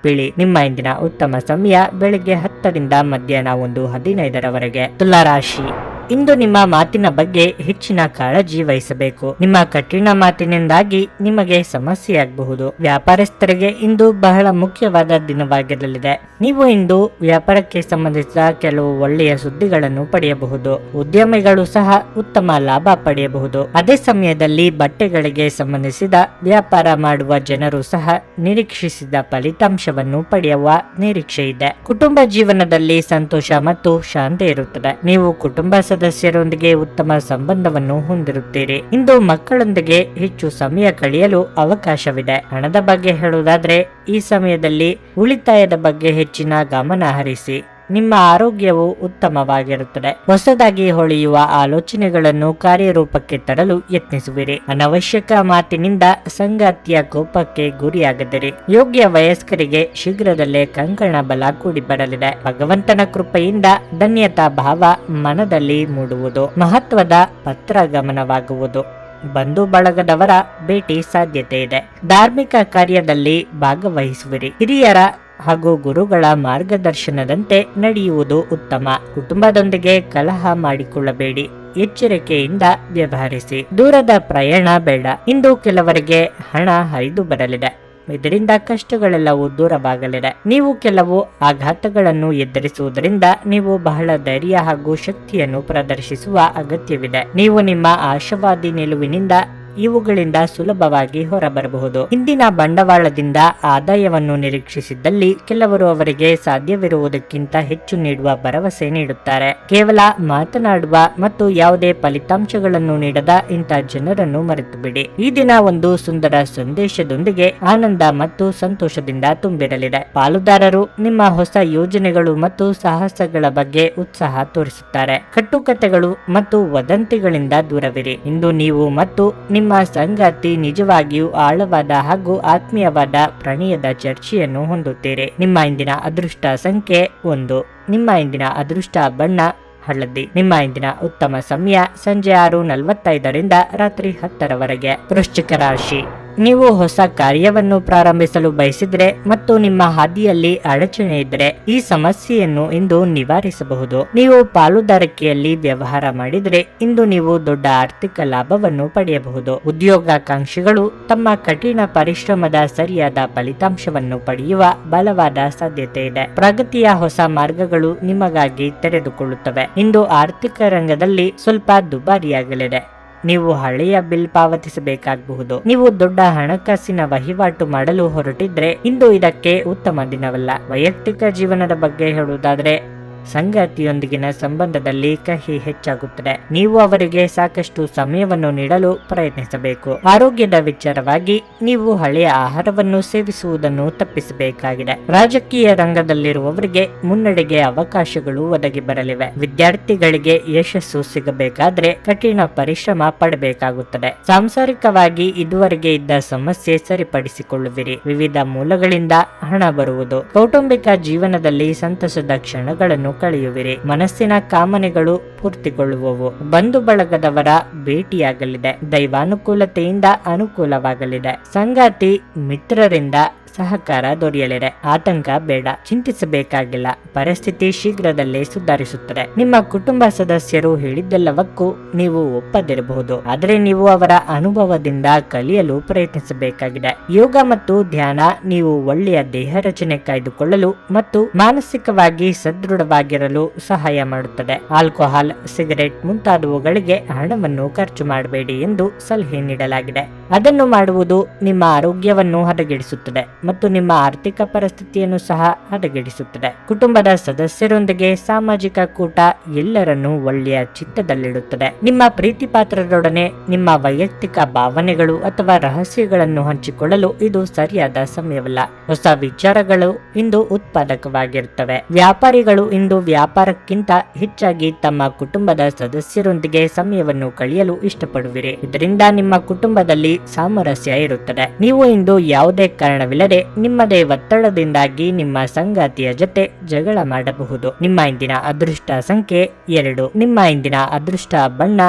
ಬಿಳಿ. ನಿಮ್ಮ ಇಂದಿನ ಉತ್ತಮ ಸಮಯ ಬೆಳಿಗ್ಗೆ 10 ರಿಂದ ಮಧ್ಯಾಹ್ನ 1:15 ತುಲಾ ರಾಶಿ, ಇಂದು ನಿಮ್ಮ ಮಾತಿನ ಬಗ್ಗೆ ಹೆಚ್ಚಿನ ಕಾಳಜಿ ವಹಿಸಬೇಕು. ನಿಮ್ಮ ಕಠಿಣ ಮಾತಿನಿಂದಾಗಿ ನಿಮಗೆ ಸಮಸ್ಯೆಯಾಗಬಹುದು. ವ್ಯಾಪಾರಸ್ಥರಿಗೆ ಇಂದು ಬಹಳ ಮುಖ್ಯವಾದ ದಿನವಾಗಿರಲಿದೆ. ನೀವು ಇಂದು ವ್ಯಾಪಾರಕ್ಕೆ ಸಂಬಂಧಿಸಿದ ಕೆಲವು ಒಳ್ಳೆಯ ಸುದ್ದಿಗಳನ್ನು ಪಡೆಯಬಹುದು. ಉದ್ಯಮಿಗಳು ಸಹ ಉತ್ತಮ ಲಾಭ ಪಡೆಯಬಹುದು. ಅದೇ ಸಮಯದಲ್ಲಿ ಬಟ್ಟೆಗಳಿಗೆ ಸಂಬಂಧಿಸಿದ ವ್ಯಾಪಾರ ಮಾಡುವ ಜನರು ಸಹ ನಿರೀಕ್ಷಿಸಿದ ಫಲಿತಾಂಶವನ್ನು ಪಡೆಯುವ ನಿರೀಕ್ಷೆ ಇದೆ. ಕುಟುಂಬ ಜೀವನದಲ್ಲಿ ಸಂತೋಷ ಮತ್ತು ಶಾಂತಿ ಇರುತ್ತದೆ. ನೀವು ಕುಟುಂಬ ಸದಸ್ಯರೊಂದಿಗೆ ಉತ್ತಮ ಸಂಬಂಧವನ್ನು ಹೊಂದಿರುತ್ತೀರಿ. ಇಂದು ಮಕ್ಕಳೊಂದಿಗೆ ಹೆಚ್ಚು ಸಮಯ ಕಳೆಯಲು ಅವಕಾಶವಿದೆ. ಹಣದ ಬಗ್ಗೆ ಹೇಳುವುದಾದ್ರೆ, ಈ ಸಮಯದಲ್ಲಿ ಉಳಿತಾಯದ ಬಗ್ಗೆ ಹೆಚ್ಚಿನ ಗಮನ ಹರಿಸಿ. ನಿಮ್ಮ ಆರೋಗ್ಯವು ಉತ್ತಮವಾಗಿರುತ್ತದೆ. ಹೊಸದಾಗಿ ಹೊಳೆಯುವ ಆಲೋಚನೆಗಳನ್ನು ಕಾರ್ಯರೂಪಕ್ಕೆ ತರಲು ಯತ್ನಿಸುವಿರಿ. ಅನವಶ್ಯಕ ಮಾತಿನಿಂದ ಸಂಗಾತಿಯ ಕೋಪಕ್ಕೆ ಗುರಿಯಾಗದಿರಿ. ಯೋಗ್ಯ ವಯಸ್ಕರಿಗೆ ಶೀಘ್ರದಲ್ಲೇ ಕಂಕಣ ಬಲ ಕೂಡಿ ಬರಲಿದೆ. ಭಗವಂತನ ಕೃಪೆಯಿಂದ ಧನ್ಯತಾ ಭಾವ ಮನದಲ್ಲಿ ಮೂಡುವುದು. ಮಹತ್ವದ ಪತ್ರ ಗಮನವಾಗುವುದು. ಬಂಧು ಬಳಗದವರ ಭೇಟಿ ಸಾಧ್ಯತೆ ಇದೆ. ಧಾರ್ಮಿಕ ಕಾರ್ಯದಲ್ಲಿ ಭಾಗವಹಿಸುವಿರಿ. ಹಿರಿಯರ ಹಾಗೂ ಗುರುಗಳ ಮಾರ್ಗದರ್ಶನದಂತೆ ನಡೆಯುವುದು ಉತ್ತಮ. ಕುಟುಂಬದೊಂದಿಗೆ ಕಲಹ ಮಾಡಿಕೊಳ್ಳಬೇಡಿ. ಎಚ್ಚರಿಕೆಯಿಂದ ವ್ಯವಹರಿಸಿ. ದೂರದ ಪ್ರಯಾಣ ಬೇಡ. ಇಂದು ಕೆಲವರಿಗೆ ಹಣ ಹರಿದು ಬರಲಿದೆ. ಇದರಿಂದ ಕಷ್ಟಗಳೆಲ್ಲವೂ ದೂರವಾಗಲಿದೆ. ನೀವು ಕೆಲವು ಆಘಾತಗಳನ್ನು ಎದುರಿಸುವುದರಿಂದ ನೀವು ಬಹಳ ಧೈರ್ಯ ಹಾಗೂ ಶಕ್ತಿಯನ್ನು ಪ್ರದರ್ಶಿಸುವ ಅಗತ್ಯವಿದೆ. ನೀವು ನಿಮ್ಮ ಆಶಾವಾದಿ ನಿಲುವಿನಿಂದ ಇವುಗಳಿಂದ ಸುಲಭವಾಗಿ ಹೊರಬರಬಹುದು. ಇಂದಿನ ಬಂಡವಾಳದಿಂದ ಆದಾಯವನ್ನು ನಿರೀಕ್ಷಿಸಿದ್ದಲ್ಲಿ ಕೆಲವರು ಅವರಿಗೆ ಸಾಧ್ಯವಿರುವುದಕ್ಕಿಂತ ಹೆಚ್ಚು ನೀಡುವ ಭರವಸೆ ನೀಡುತ್ತಾರೆ. ಕೇವಲ ಮಾತನಾಡುವ ಮತ್ತು ಯಾವುದೇ ಫಲಿತಾಂಶಗಳನ್ನು ನೀಡದ ಇಂಥ ಜನರನ್ನು ಮರೆತು ಬಿಡಿ. ಈ ದಿನ ಒಂದು ಸುಂದರ ಸಂದೇಶದೊಂದಿಗೆ ಆನಂದ ಮತ್ತು ಸಂತೋಷದಿಂದ ತುಂಬಿರಲಿದೆ. ಪಾಲುದಾರರು ನಿಮ್ಮ ಹೊಸ ಯೋಜನೆಗಳು ಮತ್ತು ಸಾಹಸಗಳ ಬಗ್ಗೆ ಉತ್ಸಾಹ ತೋರಿಸುತ್ತಾರೆ. ಕಟ್ಟುಕತೆಗಳು ಮತ್ತು ವದಂತಿಗಳಿಂದ ದೂರವಿರಿ. ಇಂದು ನೀವು ಮತ್ತು ನಿಮ್ಮ ಸಂಗಾತಿ ನಿಜವಾಗಿಯೂ ಆಳವಾದ ಹಾಗೂ ಆತ್ಮೀಯವಾದ ಪ್ರಣಯದ ಚರ್ಚೆಯನ್ನು ಹೊಂದುತ್ತೀರಿ. ನಿಮ್ಮ ಇಂದಿನ ಅದೃಷ್ಟ ಸಂಖ್ಯೆ 1. ನಿಮ್ಮ ಇಂದಿನ ಅದೃಷ್ಟ ಬಣ್ಣ ಹಳದಿ. ನಿಮ್ಮ ಇಂದಿನ ಉತ್ತಮ ಸಮಯ ಸಂಜೆ 6:45 ರಿಂದ ರಾತ್ರಿ 10 ವೃಶ್ಚಿಕ ರಾಶಿ, ನೀವು ಹೊಸ ಕಾರ್ಯವನ್ನು ಪ್ರಾರಂಭಿಸಲು ಬಯಸಿದ್ರೆ ಮತ್ತು ನಿಮ್ಮ ಹಾದಿಯಲ್ಲಿ ಅಡಚಣೆ ಇದ್ದರೆ ಈ ಸಮಸ್ಯೆಯನ್ನು ಇಂದು ನಿವಾರಿಸಬಹುದು. ನೀವು ಪಾಲುದಾರಿಕೆಯಲ್ಲಿ ವ್ಯವಹಾರ ಮಾಡಿದ್ರೆ ಇಂದು ನೀವು ದೊಡ್ಡ ಆರ್ಥಿಕ ಲಾಭವನ್ನು ಪಡೆಯಬಹುದು. ಉದ್ಯೋಗಾಕಾಂಕ್ಷಿಗಳು ತಮ್ಮ ಕಠಿಣ ಪರಿಶ್ರಮದ ಸರಿಯಾದ ಫಲಿತಾಂಶವನ್ನು ಪಡೆಯುವ ಬಲವಾದ ಸಾಧ್ಯತೆ ಇದೆ. ಪ್ರಗತಿಯ ಹೊಸ ಮಾರ್ಗಗಳು ನಿಮಗಾಗಿ ತೆರೆದುಕೊಳ್ಳುತ್ತವೆ. ಇಂದು ಆರ್ಥಿಕ ರಂಗದಲ್ಲಿ ಸ್ವಲ್ಪ ದುಬಾರಿಯಾಗಲಿದೆ. ನೀವು ಹಳೆಯ ಬಿಲ್ ಪಾವತಿಸಬೇಕಾಗಬಹುದು. ನೀವು ದೊಡ್ಡ ಹಣಕಾಸಿನ ವಹಿವಾಟು ಮಾಡಲು ಹೊರಟಿದ್ರೆ ಇಂದು ಇದಕ್ಕೆ ಉತ್ತಮ ದಿನವಲ್ಲ. ವೈಯಕ್ತಿಕ ಜೀವನದ ಬಗ್ಗೆ ಹೇಳುವುದಾದ್ರೆ, ಸಂಗಾತಿಯೊಂದಿಗಿನ ಸಂಬಂಧದಲ್ಲಿ ಕಹಿ ಹೆಚ್ಚಾಗುತ್ತದೆ. ನೀವು ಅವರಿಗೆ ಸಾಕಷ್ಟು ಸಮಯವನ್ನು ನೀಡಲು ಪ್ರಯತ್ನಿಸಬೇಕು. ಆರೋಗ್ಯದ ವಿಚಾರವಾಗಿ ನೀವು ಹಳೆಯ ಆಹಾರವನ್ನು ಸೇವಿಸುವುದನ್ನು ತಪ್ಪಿಸಬೇಕಾಗಿದೆ. ರಾಜಕೀಯ ರಂಗದಲ್ಲಿರುವವರಿಗೆ ಮುನ್ನಡೆಗೆ ಅವಕಾಶಗಳು ಒದಗಿ ಬರಲಿವೆ. ವಿದ್ಯಾರ್ಥಿಗಳಿಗೆ ಯಶಸ್ಸು ಸಿಗಬೇಕಾದ್ರೆ ಕಠಿಣ ಪರಿಶ್ರಮ ಪಡಬೇಕಾಗುತ್ತದೆ. ಸಾಂಸಾರಿಕವಾಗಿ ಇದುವರೆಗೆ ಇದ್ದ ಸಮಸ್ಯೆ ಸರಿಪಡಿಸಿಕೊಳ್ಳುವಿರಿ. ವಿವಿಧ ಮೂಲಗಳಿಂದ ಹಣ ಬರುವುದು. ಕೌಟುಂಬಿಕ ಜೀವನದಲ್ಲಿ ಸಂತಸದ ಕ್ಷಣಗಳನ್ನು ಕಳೆಯುವಿರಿ. ಮನಸ್ಸಿನ ಕಾಮನೆಗಳು ಪೂರ್ತಿಗೊಳ್ಳುವವು. ಬಂಧು ಬಳಗದವರ ಭೇಟಿಯಾಗಲಿದೆ. ದೈವಾನುಕೂಲತೆಯಿಂದ ಅನುಕೂಲವಾಗಲಿದೆ. ಸಂಗಾತಿ ಮಿತ್ರರಿಂದ ಸಹಕಾರ ದೊರೆಯಲಿದೆ. ಆತಂಕ ಬೇಡ, ಚಿಂತಿಸಬೇಕಾಗಿಲ್ಲ. ಪರಿಸ್ಥಿತಿ ಶೀಘ್ರದಲ್ಲೇ ಸುಧಾರಿಸುತ್ತದೆ. ನಿಮ್ಮ ಕುಟುಂಬ ಸದಸ್ಯರು ಹೇಳಿದ್ದೆಲ್ಲವಕ್ಕೂ ನೀವು ಒಪ್ಪದಿರಬಹುದು, ಆದರೆ ನೀವು ಅವರ ಅನುಭವದಿಂದ ಕಲಿಯಲು ಪ್ರಯತ್ನಿಸಬೇಕಾಗಿದೆ. ಯೋಗ ಮತ್ತು ಧ್ಯಾನ ನೀವು ಒಳ್ಳೆಯ ದೇಹ ರಚನೆ ಕಾಯ್ದುಕೊಳ್ಳಲು ಮತ್ತು ಮಾನಸಿಕವಾಗಿ ಸದೃಢವಾಗಿರಲು ಸಹಾಯ ಮಾಡುತ್ತದೆ. ಆಲ್ಕೋಹಾಲ್, ಸಿಗರೆಟ್ ಮುಂತಾದವುಗಳಿಗೆ ಹಣವನ್ನು ಖರ್ಚು ಮಾಡಬೇಡಿ ಎಂದು ಸಲಹೆ ನೀಡಲಾಗಿದೆ. ಅದನ್ನು ಮಾಡುವುದು ನಿಮ್ಮ ಆರೋಗ್ಯವನ್ನು ಹದಗೆಡಿಸುತ್ತದೆ ಮತ್ತು ನಿಮ್ಮ ಆರ್ಥಿಕ ಪರಿಸ್ಥಿತಿಯನ್ನು ಸಹ ಹದಗೆಡಿಸುತ್ತದೆ. ಕುಟುಂಬದ ಸದಸ್ಯರೊಂದಿಗೆ ಸಾಮಾಜಿಕ ಕೂಟ ಎಲ್ಲರನ್ನೂ ಒಳ್ಳೆಯ ಚಿತ್ತದಲ್ಲಿಡುತ್ತದೆ. ನಿಮ್ಮ ಪ್ರೀತಿ ಪಾತ್ರರೊಡನೆ ನಿಮ್ಮ ವೈಯಕ್ತಿಕ ಭಾವನೆಗಳು ಅಥವಾ ರಹಸ್ಯಗಳನ್ನು ಹಂಚಿಕೊಳ್ಳಲು ಇದು ಸರಿಯಾದ ಸಮಯವಲ್ಲ. ಹೊಸ ವಿಚಾರಗಳು ಇಂದು ಉತ್ಪಾದಕವಾಗಿರುತ್ತವೆ. ವ್ಯಾಪಾರಿಗಳು ಇಂದು ವ್ಯಾಪಾರಕ್ಕಿಂತ ಹೆಚ್ಚಾಗಿ ತಮ್ಮ ಕುಟುಂಬದ ಸದಸ್ಯರೊಂದಿಗೆ ಸಮಯವನ್ನು ಕಳೆಯಲು ಇಷ್ಟಪಡುವಿರಿ. ಇದರಿಂದ ನಿಮ್ಮ ಕುಟುಂಬದಲ್ಲಿ ಸಾಮರಸ್ಯ ಇರುತ್ತದೆ. ನೀವು ಇಂದು ಯಾವುದೇ ಕಾರಣವಿಲ್ಲದೆ ನಿಮ್ಮದೇ ಒತ್ತಡದಿಂದಾಗಿ ನಿಮ್ಮ ಸಂಗಾತಿಯ ಜೊತೆ ಜಗಳ ಮಾಡಬಹುದು. ನಿಮ್ಮ ಇಂದಿನ ಅದೃಷ್ಟ ಸಂಖ್ಯೆ 2. ನಿಮ್ಮ ಇಂದಿನ ಅದೃಷ್ಟ ಬಣ್ಣ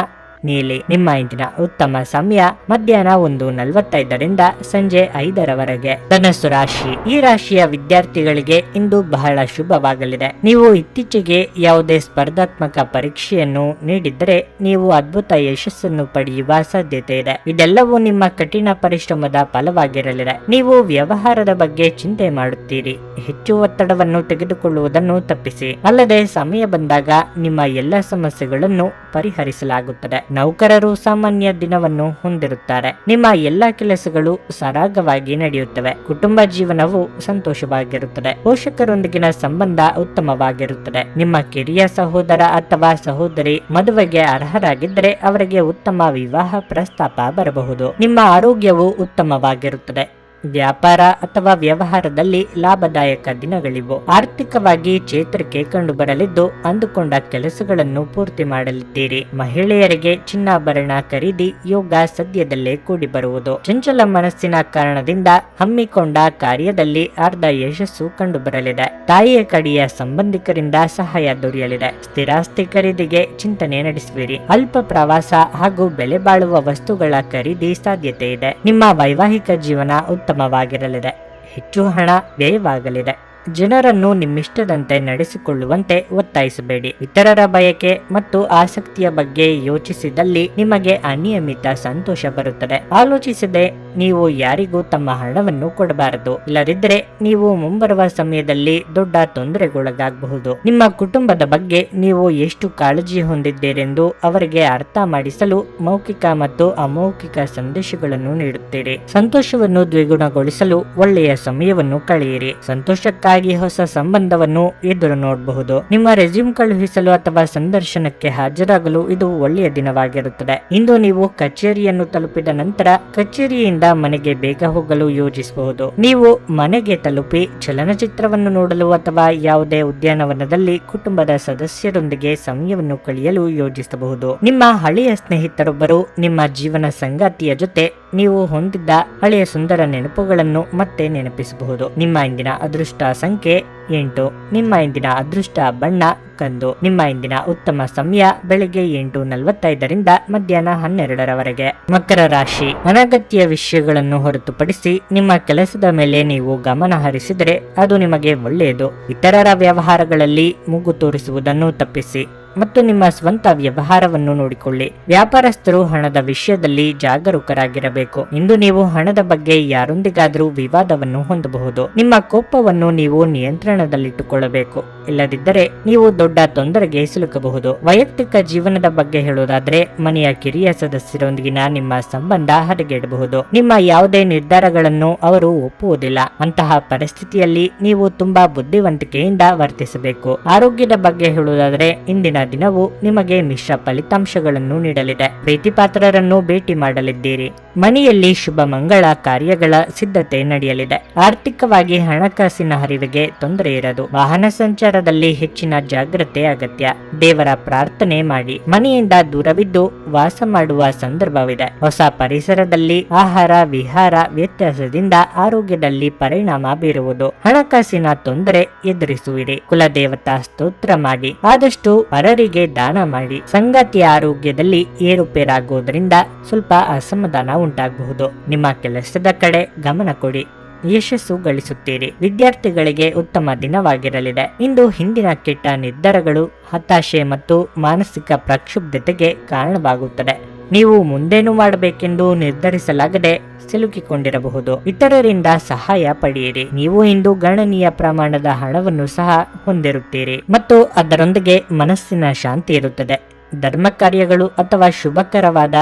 ನೀಲಿ. ನಿಮ್ಮ ಇಂದಿನ ಉತ್ತಮ ಸಮಯ ಮಧ್ಯಾಹ್ನ 1:45 ಸಂಜೆ 5 ಧನಸ್ಸು ರಾಶಿ. ಈ ರಾಶಿಯ ವಿದ್ಯಾರ್ಥಿಗಳಿಗೆ ಇಂದು ಬಹಳ ಶುಭವಾಗಲಿದೆ. ನೀವು ಇತ್ತೀಚೆಗೆ ಯಾವುದೇ ಸ್ಪರ್ಧಾತ್ಮಕ ಪರೀಕ್ಷೆಯನ್ನು ನೀಡಿದ್ದರೆ ನೀವು ಅದ್ಭುತ ಯಶಸ್ಸನ್ನು ಪಡೆಯುವ ಸಾಧ್ಯತೆ ಇದೆ. ಇದೆಲ್ಲವೂ ನಿಮ್ಮ ಕಠಿಣ ಪರಿಶ್ರಮದ ಫಲವಾಗಿರಲಿದೆ. ನೀವು ವ್ಯವಹಾರದ ಬಗ್ಗೆ ಚಿಂತೆ ಮಾಡುತ್ತೀರಿ. ಹೆಚ್ಚು ಒತ್ತಡವನ್ನು ತೆಗೆದುಕೊಳ್ಳುವುದನ್ನು ತಪ್ಪಿಸಿ. ಅಲ್ಲದೆ ಸಮಯ ಬಂದಾಗ ನಿಮ್ಮ ಎಲ್ಲ ಸಮಸ್ಯೆಗಳನ್ನು ಪರಿಹರಿಸಲಾಗುತ್ತದೆ. ನೌಕರರು ಸಾಮಾನ್ಯ ದಿನವನ್ನು ಹೊಂದಿರುತ್ತಾರೆ. ನಿಮ್ಮ ಎಲ್ಲಾ ಕೆಲಸಗಳು ಸರಾಗವಾಗಿ ನಡೆಯುತ್ತವೆ. ಕುಟುಂಬ ಜೀವನವು ಸಂತೋಷವಾಗಿರುತ್ತದೆ. ಪೋಷಕರೊಂದಿಗಿನ ಸಂಬಂಧ ಉತ್ತಮವಾಗಿರುತ್ತದೆ. ನಿಮ್ಮ ಕಿರಿಯ ಸಹೋದರ ಅಥವಾ ಸಹೋದರಿ ಮದುವೆಗೆ ಅರ್ಹರಾಗಿದ್ದರೆ ಅವರಿಗೆ ಉತ್ತಮ ವಿವಾಹ ಪ್ರಸ್ತಾಪ ಬರಬಹುದು. ನಿಮ್ಮ ಆರೋಗ್ಯವು ಉತ್ತಮವಾಗಿರುತ್ತದೆ. ವ್ಯಾಪಾರ ಅಥವಾ ವ್ಯವಹಾರದಲ್ಲಿ ಲಾಭದಾಯಕ ದಿನಗಳಿವು. ಆರ್ಥಿಕವಾಗಿ ಚೇತರಿಕೆ ಕಂಡುಬರಲಿದ್ದು ಅಂದುಕೊಂಡ ಕೆಲಸಗಳನ್ನು ಪೂರ್ತಿ ಮಾಡಲಿದ್ದೀರಿ. ಮಹಿಳೆಯರಿಗೆ ಚಿನ್ನಾಭರಣ ಖರೀದಿ ಯೋಗ ಸದ್ಯದಲ್ಲೇ ಕೂಡಿ ಬರುವುದು. ಚಂಚಲ ಮನಸ್ಸಿನ ಕಾರಣದಿಂದ ಹಮ್ಮಿಕೊಂಡ ಕಾರ್ಯದಲ್ಲಿ ಅರ್ಧ ಯಶಸ್ಸು ಕಂಡುಬರಲಿದೆ. ತಾಯಿಯ ಕಡೆಯ ಸಂಬಂಧಿಕರಿಂದ ಸಹಾಯ ದೊರೆಯಲಿದೆ. ಸ್ಥಿರಾಸ್ತಿ ಖರೀದಿಗೆ ಚಿಂತನೆ ನಡೆಸುವಿರಿ. ಅಲ್ಪ ಪ್ರವಾಸ ಹಾಗೂ ಬೆಲೆ ಬಾಳುವ ವಸ್ತುಗಳ ಖರೀದಿ ಸಾಧ್ಯತೆ ಇದೆ. ನಿಮ್ಮ ವೈವಾಹಿಕ ಜೀವನ ಉತ್ತಮವಾಗಿರಲಿದೆ. ಹೆಚ್ಚು ಹಣ ವ್ಯಯವಾಗಲಿದೆ. ಜನರನ್ನು ನಿಮ್ಮಿಷ್ಟದಂತೆ ನಡೆಸಿಕೊಳ್ಳುವಂತೆ ಒತ್ತಾಯಿಸಬೇಡಿ. ಇತರರ ಬಯಕೆ ಮತ್ತು ಆಸಕ್ತಿಯ ಬಗ್ಗೆ ಯೋಚಿಸಿದಲ್ಲಿ ನಿಮಗೆ ಅನಿಯಮಿತ ಸಂತೋಷ ಬರುತ್ತದೆ. ಆಲೋಚಿಸದೆ ನೀವು ಯಾರಿಗೂ ತಮ್ಮ ಹಣವನ್ನು ಕೊಡಬಾರದು. ಇಲ್ಲದಿದ್ದರೆ ನೀವು ಮುಂಬರುವ ಸಮಯದಲ್ಲಿ ದೊಡ್ಡ ತೊಂದರೆಗೊಳಗಾಗಬಹುದು. ನಿಮ್ಮ ಕುಟುಂಬದ ಬಗ್ಗೆ ನೀವು ಎಷ್ಟು ಕಾಳಜಿ ಹೊಂದಿದ್ದೀರೆಂದು ಅವರಿಗೆ ಅರ್ಥ ಮಾಡಿಸಲು ಮೌಖಿಕ ಮತ್ತು ಅಮೌಖಿಕ ಸಂದೇಶಗಳನ್ನು ನೀಡುತ್ತೀರಿ. ಸಂತೋಷವನ್ನು ದ್ವಿಗುಣಗೊಳಿಸಲು ಒಳ್ಳೆಯ ಸಮಯವನ್ನು ಕಳೆಯಿರಿ. ಸಂತೋಷಕ್ಕಾಗಿ ಹೊಸ ಸಂಬಂಧವನ್ನು ಎದುರು ನೋಡಬಹುದು. ನಿಮ್ಮ ರೆಸ್ಯೂಮ್ ಕಳುಹಿಸಲು ಅಥವಾ ಸಂದರ್ಶನಕ್ಕೆ ಹಾಜರಾಗಲು ಇದು ಒಳ್ಳೆಯ ದಿನವಾಗಿರುತ್ತದೆ. ಇಂದು ನೀವು ಕಚೇರಿಯನ್ನು ತಲುಪಿದ ನಂತರ ಕಚೇರಿಯಿಂದ ಮನೆಗೆ ಬೇಗ ಹೋಗಲು ಯೋಜಿಸಬಹುದು. ನೀವು ಮನೆಗೆ ತಲುಪಿ ಚಲನಚಿತ್ರವನ್ನು ನೋಡಲು ಅಥವಾ ಯಾವುದೇ ಉದ್ಯಾನವನದಲ್ಲಿ ಕುಟುಂಬದ ಸದಸ್ಯರೊಂದಿಗೆ ಸಮಯವನ್ನು ಕಳೆಯಲು ಯೋಜಿಸಬಹುದು. ನಿಮ್ಮ ಹಳೆಯ ಸ್ನೇಹಿತರೊಬ್ಬರು ನಿಮ್ಮ ಜೀವನ ಸಂಗಾತಿಯ ಜೊತೆ ನೀವು ಹೊಂದಿದ್ದ ಹಳೆಯ ಸುಂದರ ನೆನಪುಗಳನ್ನು ಮತ್ತೆ ನೆನಪಿಸಬಹುದು. ನಿಮ್ಮ ಇಂದಿನ ಅದೃಷ್ಟ ಸಂಖ್ಯೆ 8. ನಿಮ್ಮ ಇಂದಿನ ಅದೃಷ್ಟ ಬಣ್ಣ ಕಂದು. ನಿಮ್ಮ ಇಂದಿನ ಉತ್ತಮ ಸಮಯ ಬೆಳಿಗ್ಗೆ 8:45 ಮಧ್ಯಾಹ್ನ 12 ಮಕರ ರಾಶಿ. ಅನಗತ್ಯ ವಿಷಯಗಳನ್ನು ಹೊರತುಪಡಿಸಿ ನಿಮ್ಮ ಕೆಲಸದ ಮೇಲೆ ನೀವು ಗಮನ ಹರಿಸಿದರೆ ಅದು ನಿಮಗೆ ಒಳ್ಳೆಯದು. ಇತರರ ವ್ಯವಹಾರಗಳಲ್ಲಿ ಮೂಗು ತೋರಿಸುವುದನ್ನು ತಪ್ಪಿಸಿ ಮತ್ತು ನಿಮ್ಮ ಸ್ವಂತ ವ್ಯವಹಾರವನ್ನು ನೋಡಿಕೊಳ್ಳಿ. ವ್ಯಾಪಾರಸ್ಥರು ಹಣದ ವಿಷಯದಲ್ಲಿ ಜಾಗರೂಕರಾಗಿರಬೇಕು. ಇಂದು ನೀವು ಹಣದ ಬಗ್ಗೆ ಯಾರೊಂದಿಗಾದರೂ ವಿವಾದವನ್ನು ಹೊಂದಬಹುದು. ನಿಮ್ಮ ಕೋಪವನ್ನು ನೀವು ನಿಯಂತ್ರಣದಲ್ಲಿಟ್ಟುಕೊಳ್ಳಬೇಕು. ಇಲ್ಲದಿದ್ದರೆ ನೀವು ದೊಡ್ಡ ತೊಂದರೆಗೆ ಸಿಲುಕಬಹುದು. ವೈಯಕ್ತಿಕ ಜೀವನದ ಬಗ್ಗೆ ಹೇಳುವುದಾದರೆ ಮನೆಯ ಕಿರಿಯ ಸದಸ್ಯರೊಂದಿಗಿನ ನಿಮ್ಮ ಸಂಬಂಧ ಹದಗೆಡಬಹುದು. ನಿಮ್ಮ ಯಾವುದೇ ನಿರ್ಧಾರಗಳನ್ನು ಅವರು ಒಪ್ಪುವುದಿಲ್ಲ. ಅಂತಹ ಪರಿಸ್ಥಿತಿಯಲ್ಲಿ ನೀವು ತುಂಬಾ ಬುದ್ಧಿವಂತಿಕೆಯಿಂದ ವರ್ತಿಸಬೇಕು. ಆರೋಗ್ಯದ ಬಗ್ಗೆ ಹೇಳುವುದಾದರೆ ಇಂದಿನ ದಿನವು ನಿಮಗೆ ಮಿಶ್ರ ಫಲಿತಾಂಶಗಳನ್ನು ನೀಡಲಿದೆ. ಪ್ರೀತಿಪಾತ್ರರನ್ನು ಭೇಟಿ ಮಾಡಲಿದ್ದೀರಿ. ಮನೆಯಲ್ಲಿ ಶುಭ ಮಂಗಳ ಕಾರ್ಯಗಳ ಸಿದ್ಧತೆ ನಡೆಯಲಿದೆ. ಆರ್ಥಿಕವಾಗಿ ಹಣಕಾಸಿನ ಹರಿವಿಗೆ ತೊಂದರೆ ಇರದು. ವಾಹನ ಸಂಚಾರದಲ್ಲಿ ಹೆಚ್ಚಿನ ಜಾಗ್ರತೆ ಅಗತ್ಯ. ದೇವರ ಪ್ರಾರ್ಥನೆ ಮಾಡಿ. ಮನೆಯಿಂದ ದೂರವಿದ್ದು ವಾಸ ಮಾಡುವ ಸಂದರ್ಭವಿದೆ. ಹೊಸ ಪರಿಸರದಲ್ಲಿ ಆಹಾರ ವಿಹಾರ ವ್ಯತ್ಯಾಸದಿಂದ ಆರೋಗ್ಯದಲ್ಲಿ ಪರಿಣಾಮ ಬೀರುವುದು. ಹಣಕಾಸಿನ ತೊಂದರೆ ಎದುರಿಸುವಿರಿ. ಕುಲದೇವತಾ ಸ್ತೋತ್ರ ಮಾಡಿ. ಆದಷ್ಟು ಪರರಿಗೆ ದಾನ ಮಾಡಿ. ಸಂಗಾತಿಯ ಆರೋಗ್ಯದಲ್ಲಿ ಏರುಪೇರಾಗುವುದರಿಂದ ಸ್ವಲ್ಪ ಅಸಮಾಧಾನ ಉಂಟಾಗಬಹುದು. ನಿಮ್ಮ ಕೆಲಸದ ಕಡೆ ಗಮನ ಕೊಡಿ. ಯಶಸ್ಸು ಗಳಿಸುತ್ತೀರಿ. ವಿದ್ಯಾರ್ಥಿಗಳಿಗೆ ಉತ್ತಮ ದಿನವಾಗಿರಲಿದೆ. ಇಂದು ಹಿಂದಿನ ಕೆಟ್ಟ ನಿರ್ಧಾರಗಳು ಹತಾಶೆ ಮತ್ತು ಮಾನಸಿಕ ಪ್ರಕ್ಷುಬ್ಧತೆಗೆ ಕಾರಣವಾಗುತ್ತದೆ. ನೀವು ಮುಂದೇನು ಮಾಡಬೇಕೆಂದು ನಿರ್ಧರಿಸಲಾಗದೆ ಸಿಲುಕಿಕೊಂಡಿರಬಹುದು. ಇತರರಿಂದ ಸಹಾಯ ಪಡೆಯಿರಿ. ನೀವು ಇಂದು ಗಣನೀಯ ಪ್ರಮಾಣದ ಹಣವನ್ನು ಸಹ ಹೊಂದಿರುತ್ತೀರಿ ಮತ್ತು ಅದರೊಂದಿಗೆ ಮನಸ್ಸಿನ ಶಾಂತಿ ಇರುತ್ತದೆ. ಧರ್ಮ ಕಾರ್ಯಗಳು ಅಥವಾ ಶುಭಕರವಾದ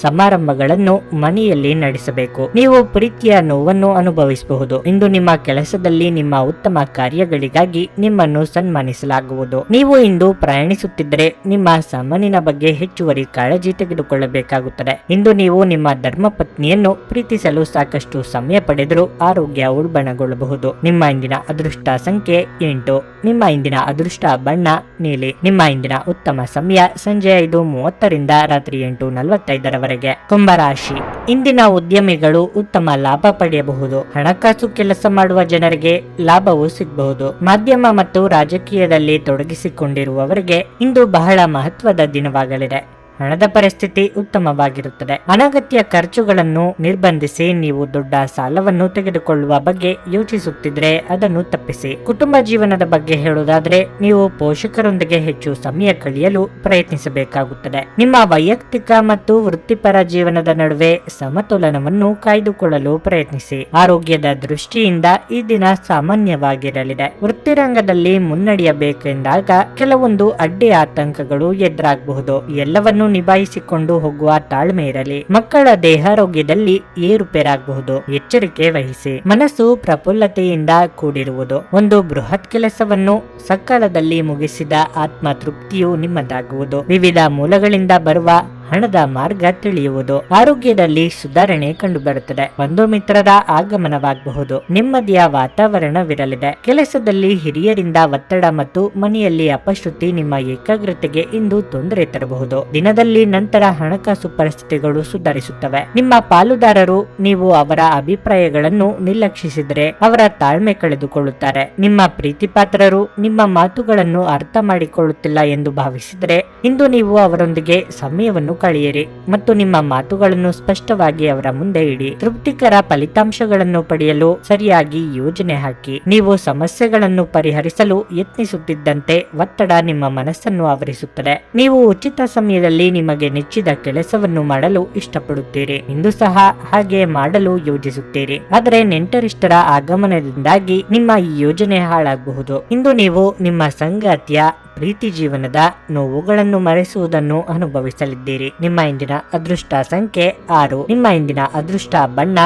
ಸಮಾರಂಭಗಳನ್ನು ಮನೆಯಲ್ಲಿ ನಡೆಸಬೇಕು. ನೀವು ಪ್ರೀತಿಯ ನೋವನ್ನು ಅನುಭವಿಸಬಹುದು. ಇಂದು ನಿಮ್ಮ ಕೆಲಸದಲ್ಲಿ ನಿಮ್ಮ ಉತ್ತಮ ಕಾರ್ಯಗಳಿಗಾಗಿ ನಿಮ್ಮನ್ನು ಸನ್ಮಾನಿಸಲಾಗುವುದು. ನೀವು ಇಂದು ಪ್ರಯಾಣಿಸುತ್ತಿದ್ದರೆ ನಿಮ್ಮ ಸಾಮಾನಿನ ಬಗ್ಗೆ ಹೆಚ್ಚುವರಿ ಕಾಳಜಿ ತೆಗೆದುಕೊಳ್ಳಬೇಕಾಗುತ್ತದೆ. ಇಂದು ನೀವು ನಿಮ್ಮ ಧರ್ಮಪತ್ನಿಯನ್ನು ಪ್ರೀತಿಸಲು ಸಾಕಷ್ಟು ಸಮಯ ಪಡೆದರೂ ಆರೋಗ್ಯ ಉಲ್ಬಣಗೊಳ್ಳಬಹುದು. ನಿಮ್ಮ ಇಂದಿನ ಅದೃಷ್ಟ ಸಂಖ್ಯೆ 8. ನಿಮ್ಮ ಇಂದಿನ ಅದೃಷ್ಟ ಬಣ್ಣ ನೀಲಿ. ನಿಮ್ಮ ಇಂದಿನ ಉತ್ತಮ ಸಮಯ ಸಂಜೆ 5:30 ರಾತ್ರಿ 8:45 ಕುಂಭರಾಶಿ. ಇಂದಿನ ಉದ್ಯಮಿಗಳು ಉತ್ತಮ ಲಾಭ ಪಡೆಯಬಹುದು. ಹಣಕಾಸು ಕೆಲಸ ಮಾಡುವ ಜನರಿಗೆ ಲಾಭವು ಸಿಗಬಹುದು. ಮಾಧ್ಯಮ ಮತ್ತು ರಾಜಕೀಯದಲ್ಲಿ ತೊಡಗಿಸಿಕೊಂಡಿರುವವರಿಗೆ ಇಂದು ಬಹಳ ಮಹತ್ವದ ದಿನವಾಗಲಿದೆ. ಹಣದ ಪರಿಸ್ಥಿತಿ ಉತ್ತಮವಾಗಿರುತ್ತದೆ. ಅನಗತ್ಯ ಖರ್ಚುಗಳನ್ನು ನಿರ್ಬಂಧಿಸಿ. ನೀವು ದೊಡ್ಡ ಸಾಲವನ್ನು ತೆಗೆದುಕೊಳ್ಳುವ ಬಗ್ಗೆ ಯೋಚಿಸುತ್ತಿದ್ರೆ ಅದನ್ನು ತಪ್ಪಿಸಿ. ಕುಟುಂಬ ಜೀವನದ ಬಗ್ಗೆ ಹೇಳುವುದಾದ್ರೆ ನೀವು ಪೋಷಕರೊಂದಿಗೆ ಹೆಚ್ಚು ಸಮಯ ಕಳೆಯಲು ಪ್ರಯತ್ನಿಸಬೇಕಾಗುತ್ತದೆ. ನಿಮ್ಮ ವೈಯಕ್ತಿಕ ಮತ್ತು ವೃತ್ತಿಪರ ಜೀವನದ ನಡುವೆ ಸಮತೋಲನವನ್ನು ಕಾಯ್ದುಕೊಳ್ಳಲು ಪ್ರಯತ್ನಿಸಿ. ಆರೋಗ್ಯದ ದೃಷ್ಟಿಯಿಂದ ಈ ದಿನ ಸಾಮಾನ್ಯವಾಗಿರಲಿದೆ. ವೃತ್ತಿರಂಗದಲ್ಲಿ ಮುನ್ನಡೆಯಬೇಕೆಂದಾಗ ಕೆಲವೊಂದು ಅಡ್ಡಿ ಆತಂಕಗಳು ಎದುರಾಗಬಹುದು. ಎಲ್ಲವನ್ನು ನಿಭಾಯಿಸಿಕೊಂಡು ಹೋಗುವ ತಾಳ್ಮೆ ಇರಲಿ. ಮಕ್ಕಳ ದೇಹಾರೋಗ್ಯದಲ್ಲಿ ಏರುಪೇರಾಗಬಹುದು. ಎಚ್ಚರಿಕೆ ವಹಿಸಿ. ಮನಸ್ಸು ಪ್ರಫುಲ್ಲತೆಯಿಂದ ಕೂಡಿರುವುದು. ಒಂದು ಬೃಹತ್ ಕೆಲಸವನ್ನು ಸಕಾಲದಲ್ಲಿ ಮುಗಿಸಿದ ಆತ್ಮ ತೃಪ್ತಿಯು ನಿಮ್ಮದಾಗುವುದು. ವಿವಿಧ ಮೂಲಗಳಿಂದ ಬರುವ ಹಣದ ಮಾರ್ಗ ತಿಳಿಯುವುದು. ಆರೋಗ್ಯದಲ್ಲಿ ಸುಧಾರಣೆ ಕಂಡುಬರುತ್ತದೆ. ಬಂಧು ಮಿತ್ರರ ಆಗಮನವಾಗಬಹುದು. ನೆಮ್ಮದಿಯ ವಾತಾವರಣವಿರಲಿದೆ. ಕೆಲಸದಲ್ಲಿ ಹಿರಿಯರಿಂದ ಒತ್ತಡ ಮತ್ತು ಮನೆಯಲ್ಲಿ ಅಪಶ್ರುತಿ ನಿಮ್ಮ ಏಕಾಗ್ರತೆಗೆ ಇಂದು ತೊಂದರೆ ತರಬಹುದು. ದಿನದಲ್ಲಿ ನಂತರ ಹಣಕಾಸು ಪರಿಸ್ಥಿತಿಗಳು ಸುಧಾರಿಸುತ್ತವೆ. ನಿಮ್ಮ ಪಾಲುದಾರರು ನೀವು ಅವರ ಅಭಿಪ್ರಾಯಗಳನ್ನು ನಿರ್ಲಕ್ಷಿಸಿದರೆ ಅವರ ತಾಳ್ಮೆ ಕಳೆದುಕೊಳ್ಳುತ್ತಾರೆ. ನಿಮ್ಮ ಪ್ರೀತಿಪಾತ್ರರು ನಿಮ್ಮ ಮಾತುಗಳನ್ನು ಅರ್ಥ ಮಾಡಿಕೊಳ್ಳುತ್ತಿಲ್ಲ ಎಂದು ಭಾವಿಸಿದರೆ ಇಂದು ನೀವು ಅವರೊಂದಿಗೆ ಸಮಯವನ್ನು ಕಳೆಯಿರಿ ಮತ್ತು ನಿಮ್ಮ ಮಾತುಗಳನ್ನು ಸ್ಪಷ್ಟವಾಗಿ ಅವರ ಮುಂದೆ ಇಡಿ. ತೃಪ್ತಿಕರ ಫಲಿತಾಂಶಗಳನ್ನು ಪಡೆಯಲು ಸರಿಯಾಗಿ ಯೋಜನೆ ಹಾಕಿ. ನೀವು ಸಮಸ್ಯೆಗಳನ್ನು ಪರಿಹರಿಸಲು ಯತ್ನಿಸುತ್ತಿದ್ದಂತೆ ಒತ್ತಡ ನಿಮ್ಮ ಮನಸ್ಸನ್ನು ಆವರಿಸುತ್ತದೆ. ನೀವು ಉಚಿತ ಸಮಯದಲ್ಲಿ ನಿಮಗೆ ನೆಚ್ಚಿದ ಕೆಲಸವನ್ನು ಮಾಡಲು ಇಷ್ಟಪಡುತ್ತೀರಿ. ಇಂದು ಸಹ ಹಾಗೆ ಮಾಡಲು ಯೋಜಿಸುತ್ತೀರಿ. ಆದರೆ ನೆಂಟರಿಷ್ಟರ ಆಗಮನದಿಂದಾಗಿ ನಿಮ್ಮ ಈ ಯೋಜನೆ ಹಾಳಾಗಬಹುದು. ಇಂದು ನೀವು ನಿಮ್ಮ ಸಂಗಾತಿಯ ಪ್ರೀತಿ ಜೀವನದ ನೋವುಗಳನ್ನು ಮರೆಸುವುದನ್ನು ಅನುಭವಿಸಲಿದ್ದೀರಿ. ನಿಮ್ಮ ಇಂದಿನ ಅದೃಷ್ಟ ಸಂಖ್ಯೆ 6. ನಿಮ್ಮ ಇಂದಿನ ಅದೃಷ್ಟ ಬಣ್ಣ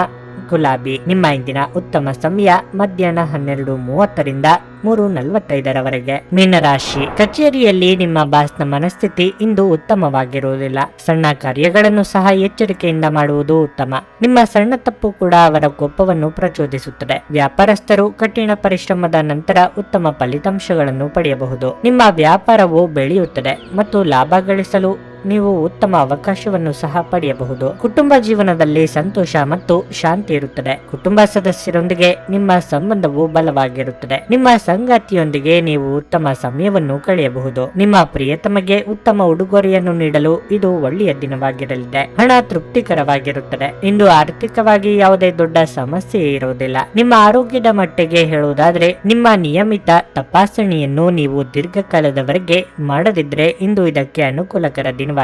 ಗುಲಾಬಿ. ನಿಮ್ಮ ಇಂದಿನ ಉತ್ತಮ ಸಮಯ ಮಧ್ಯಾಹ್ನ 12:30 3:45 ಮೀನರಾಶಿ. ಕಚೇರಿಯಲ್ಲಿ ನಿಮ್ಮ ಬಾಸ್ನ ಮನಸ್ಥಿತಿ ಇಂದು ಉತ್ತಮವಾಗಿರುವುದಿಲ್ಲ. ಸಣ್ಣ ಕಾರ್ಯಗಳನ್ನು ಸಹ ಎಚ್ಚರಿಕೆಯಿಂದ ಮಾಡುವುದು ಉತ್ತಮ. ನಿಮ್ಮ ಸಣ್ಣ ತಪ್ಪು ಕೂಡ ಅವರ ಕೋಪವನ್ನು ಪ್ರಚೋದಿಸುತ್ತದೆ. ವ್ಯಾಪಾರಸ್ಥರು ಕಠಿಣ ಪರಿಶ್ರಮದ ನಂತರ ಉತ್ತಮ ಫಲಿತಾಂಶಗಳನ್ನು ಪಡೆಯಬಹುದು. ನಿಮ್ಮ ವ್ಯಾಪಾರವು ಬೆಳೆಯುತ್ತದೆ ಮತ್ತು ಲಾಭ ಗಳಿಸಲು ನೀವು ಉತ್ತಮ ಅವಕಾಶವನ್ನು ಸಹ ಪಡೆಯಬಹುದು. ಕುಟುಂಬ ಜೀವನದಲ್ಲಿ ಸಂತೋಷ ಮತ್ತು ಶಾಂತಿ ಇರುತ್ತದೆ. ಕುಟುಂಬ ಸದಸ್ಯರೊಂದಿಗೆ ನಿಮ್ಮ ಸಂಬಂಧವು ಬಲವಾಗಿರುತ್ತದೆ. ನಿಮ್ಮ ಸಂಗಾತಿಯೊಂದಿಗೆ ನೀವು ಉತ್ತಮ ಸಮಯವನ್ನು ಕಳೆಯಬಹುದು. ನಿಮ್ಮ ಪ್ರಿಯತಮಗೆ ಉತ್ತಮ ಉಡುಗೊರೆಯನ್ನು ನೀಡಲು ಇದು ಒಳ್ಳೆಯ ದಿನವಾಗಿರಲಿದೆ. ಹಣ ತೃಪ್ತಿಕರವಾಗಿರುತ್ತದೆ. ಇಂದು ಆರ್ಥಿಕವಾಗಿ ಯಾವುದೇ ದೊಡ್ಡ ಸಮಸ್ಯೆ ಇರುವುದಿಲ್ಲ. ನಿಮ್ಮ ಆರೋಗ್ಯದ ಮಟ್ಟಿಗೆ ಹೇಳುವುದಾದ್ರೆ ನಿಮ್ಮ ನಿಯಮಿತ ತಪಾಸಣೆಯನ್ನು ನೀವು ದೀರ್ಘಕಾಲದವರೆಗೆ ಮಾಡದಿದ್ರೆ ಇಂದು ಇದಕ್ಕೆ ಅನುಕೂಲಕರ ದಿನವಾಗಿದೆ.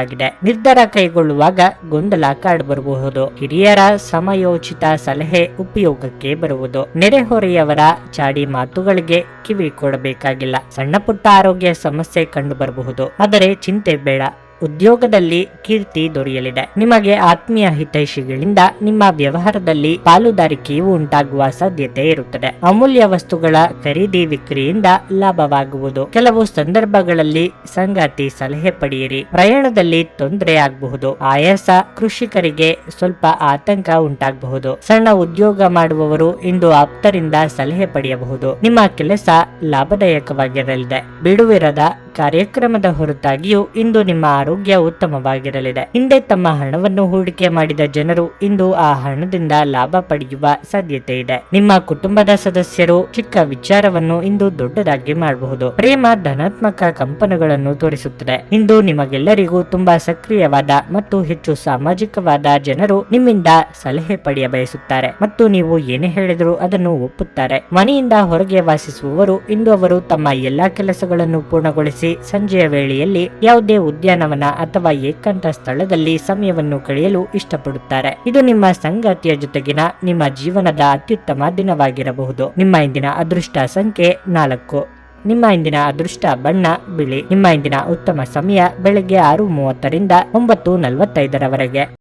ನಿರ್ಧಾರ ಕೈಗೊಳ್ಳುವಾಗ ಗೊಂದಲ ಕಾಡಬರಬಹುದು. ಹಿರಿಯರ ಸಮಯೋಚಿತ ಸಲಹೆ ಉಪಯೋಗಕ್ಕೆ ಬರುವುದು. ನೆರೆಹೊರೆಯವರ ಚಾಡಿ ಮಾತುಗಳಿಗೆ ಕಿವಿ ಕೊಡಬೇಕಾಗಿಲ್ಲ. ಸಣ್ಣ ಪುಟ್ಟ ಆರೋಗ್ಯ ಸಮಸ್ಯೆ ಕಂಡು ಬರಬಹುದು. ಆದರೆ ಚಿಂತೆ ಬೇಡ. ಉದ್ಯೋಗದಲ್ಲಿ ಕೀರ್ತಿ ದೊರೆಯಲಿದೆ. ನಿಮಗೆ ಆತ್ಮೀಯ ಹಿತೈಷಿಗಳಿಂದ ನಿಮ್ಮ ವ್ಯವಹಾರದಲ್ಲಿ ಪಾಲುದಾರಿಕೆಯು ಉಂಟಾಗುವ ಸಾಧ್ಯತೆ ಇರುತ್ತದೆ. ಅಮೂಲ್ಯ ವಸ್ತುಗಳ ಖರೀದಿ ವಿಕ್ರಿಯಿಂದ ಲಾಭವಾಗುವುದು. ಕೆಲವು ಸಂದರ್ಭಗಳಲ್ಲಿ ಸಂಗಾತಿ ಸಲಹೆ ಪಡೆಯಿರಿ. ಪ್ರಯಾಣದಲ್ಲಿ ತೊಂದರೆ ಆಗಬಹುದು. ಆಯಾಸ. ಕೃಷಿಕರಿಗೆ ಸ್ವಲ್ಪ ಆತಂಕ ಉಂಟಾಗಬಹುದು. ಸಣ್ಣ ಉದ್ಯೋಗ ಮಾಡುವವರು ಇಂದು ಆಪ್ತರಿಂದ ಸಲಹೆ ಪಡೆಯಬಹುದು. ನಿಮ್ಮ ಕೆಲಸ ಲಾಭದಾಯಕವಾಗಿರಲಿದೆ. ಬಿಡುವಿರದ ಕಾರ್ಯಕ್ರಮದ ಹೊರತಾಗಿಯೂ ಇಂದು ನಿಮ್ಮ ಆರೋಗ್ಯ ಉತ್ತಮವಾಗಿರಲಿದೆ. ಹಿಂದೆ ತಮ್ಮ ಹಣವನ್ನು ಹೂಡಿಕೆ ಮಾಡಿದ ಜನರು ಇಂದು ಆ ಹಣದಿಂದ ಲಾಭ ಪಡೆಯುವ ಸಾಧ್ಯತೆ ಇದೆ. ನಿಮ್ಮ ಕುಟುಂಬದ ಸದಸ್ಯರು ಚಿಕ್ಕ ವಿಚಾರವನ್ನು ಇಂದು ದೊಡ್ಡದಾಗಿ ಮಾಡಬಹುದು. ಪ್ರೇಮ ಧನಾತ್ಮಕ ಕಂಪನಗಳನ್ನು ತೋರಿಸುತ್ತದೆ. ಇಂದು ನಿಮಗೆಲ್ಲರಿಗೂ ತುಂಬಾ ಸಕ್ರಿಯವಾದ ಮತ್ತು ಹೆಚ್ಚು ಸಾಮಾಜಿಕವಾದ ಜನರು ನಿಮ್ಮಿಂದ ಸಲಹೆ ಪಡೆಯ ಬಯಸುತ್ತಾರೆ ಮತ್ತು ನೀವು ಏನೇ ಹೇಳಿದರೂ ಅದನ್ನು ಒಪ್ಪುತ್ತಾರೆ. ಮನೆಯಿಂದ ಹೊರಗೆ ವಾಸಿಸುವವರು ಇಂದು ಅವರು ತಮ್ಮ ಎಲ್ಲಾ ಕೆಲಸಗಳನ್ನು ಪೂರ್ಣಗೊಳಿಸಿ ಸಂಜೆಯ ವೇಳೆಯಲ್ಲಿ ಯಾವುದೇ ಉದ್ಯಾನವನ ಅಥವಾ ಏಕಾಂತ ಸ್ಥಳದಲ್ಲಿ ಸಮಯವನ್ನು ಕಳೆಯಲು ಇಷ್ಟಪಡುತ್ತಾರೆ. ಇದು ನಿಮ್ಮ ಸಂಗಾತಿಯ ಜೊತೆಗಿನ ನಿಮ್ಮ ಜೀವನದ ಅತ್ಯುತ್ತಮ ದಿನವಾಗಿರಬಹುದು. ನಿಮ್ಮ ಇಂದಿನ ಅದೃಷ್ಟ ಸಂಖ್ಯೆ 4. ನಿಮ್ಮ ಇಂದಿನ ಅದೃಷ್ಟ ಬಣ್ಣ ಬಿಳಿ. ನಿಮ್ಮ ಇಂದಿನ ಉತ್ತಮ ಸಮಯ ಬೆಳಗ್ಗೆ 6:30 9:45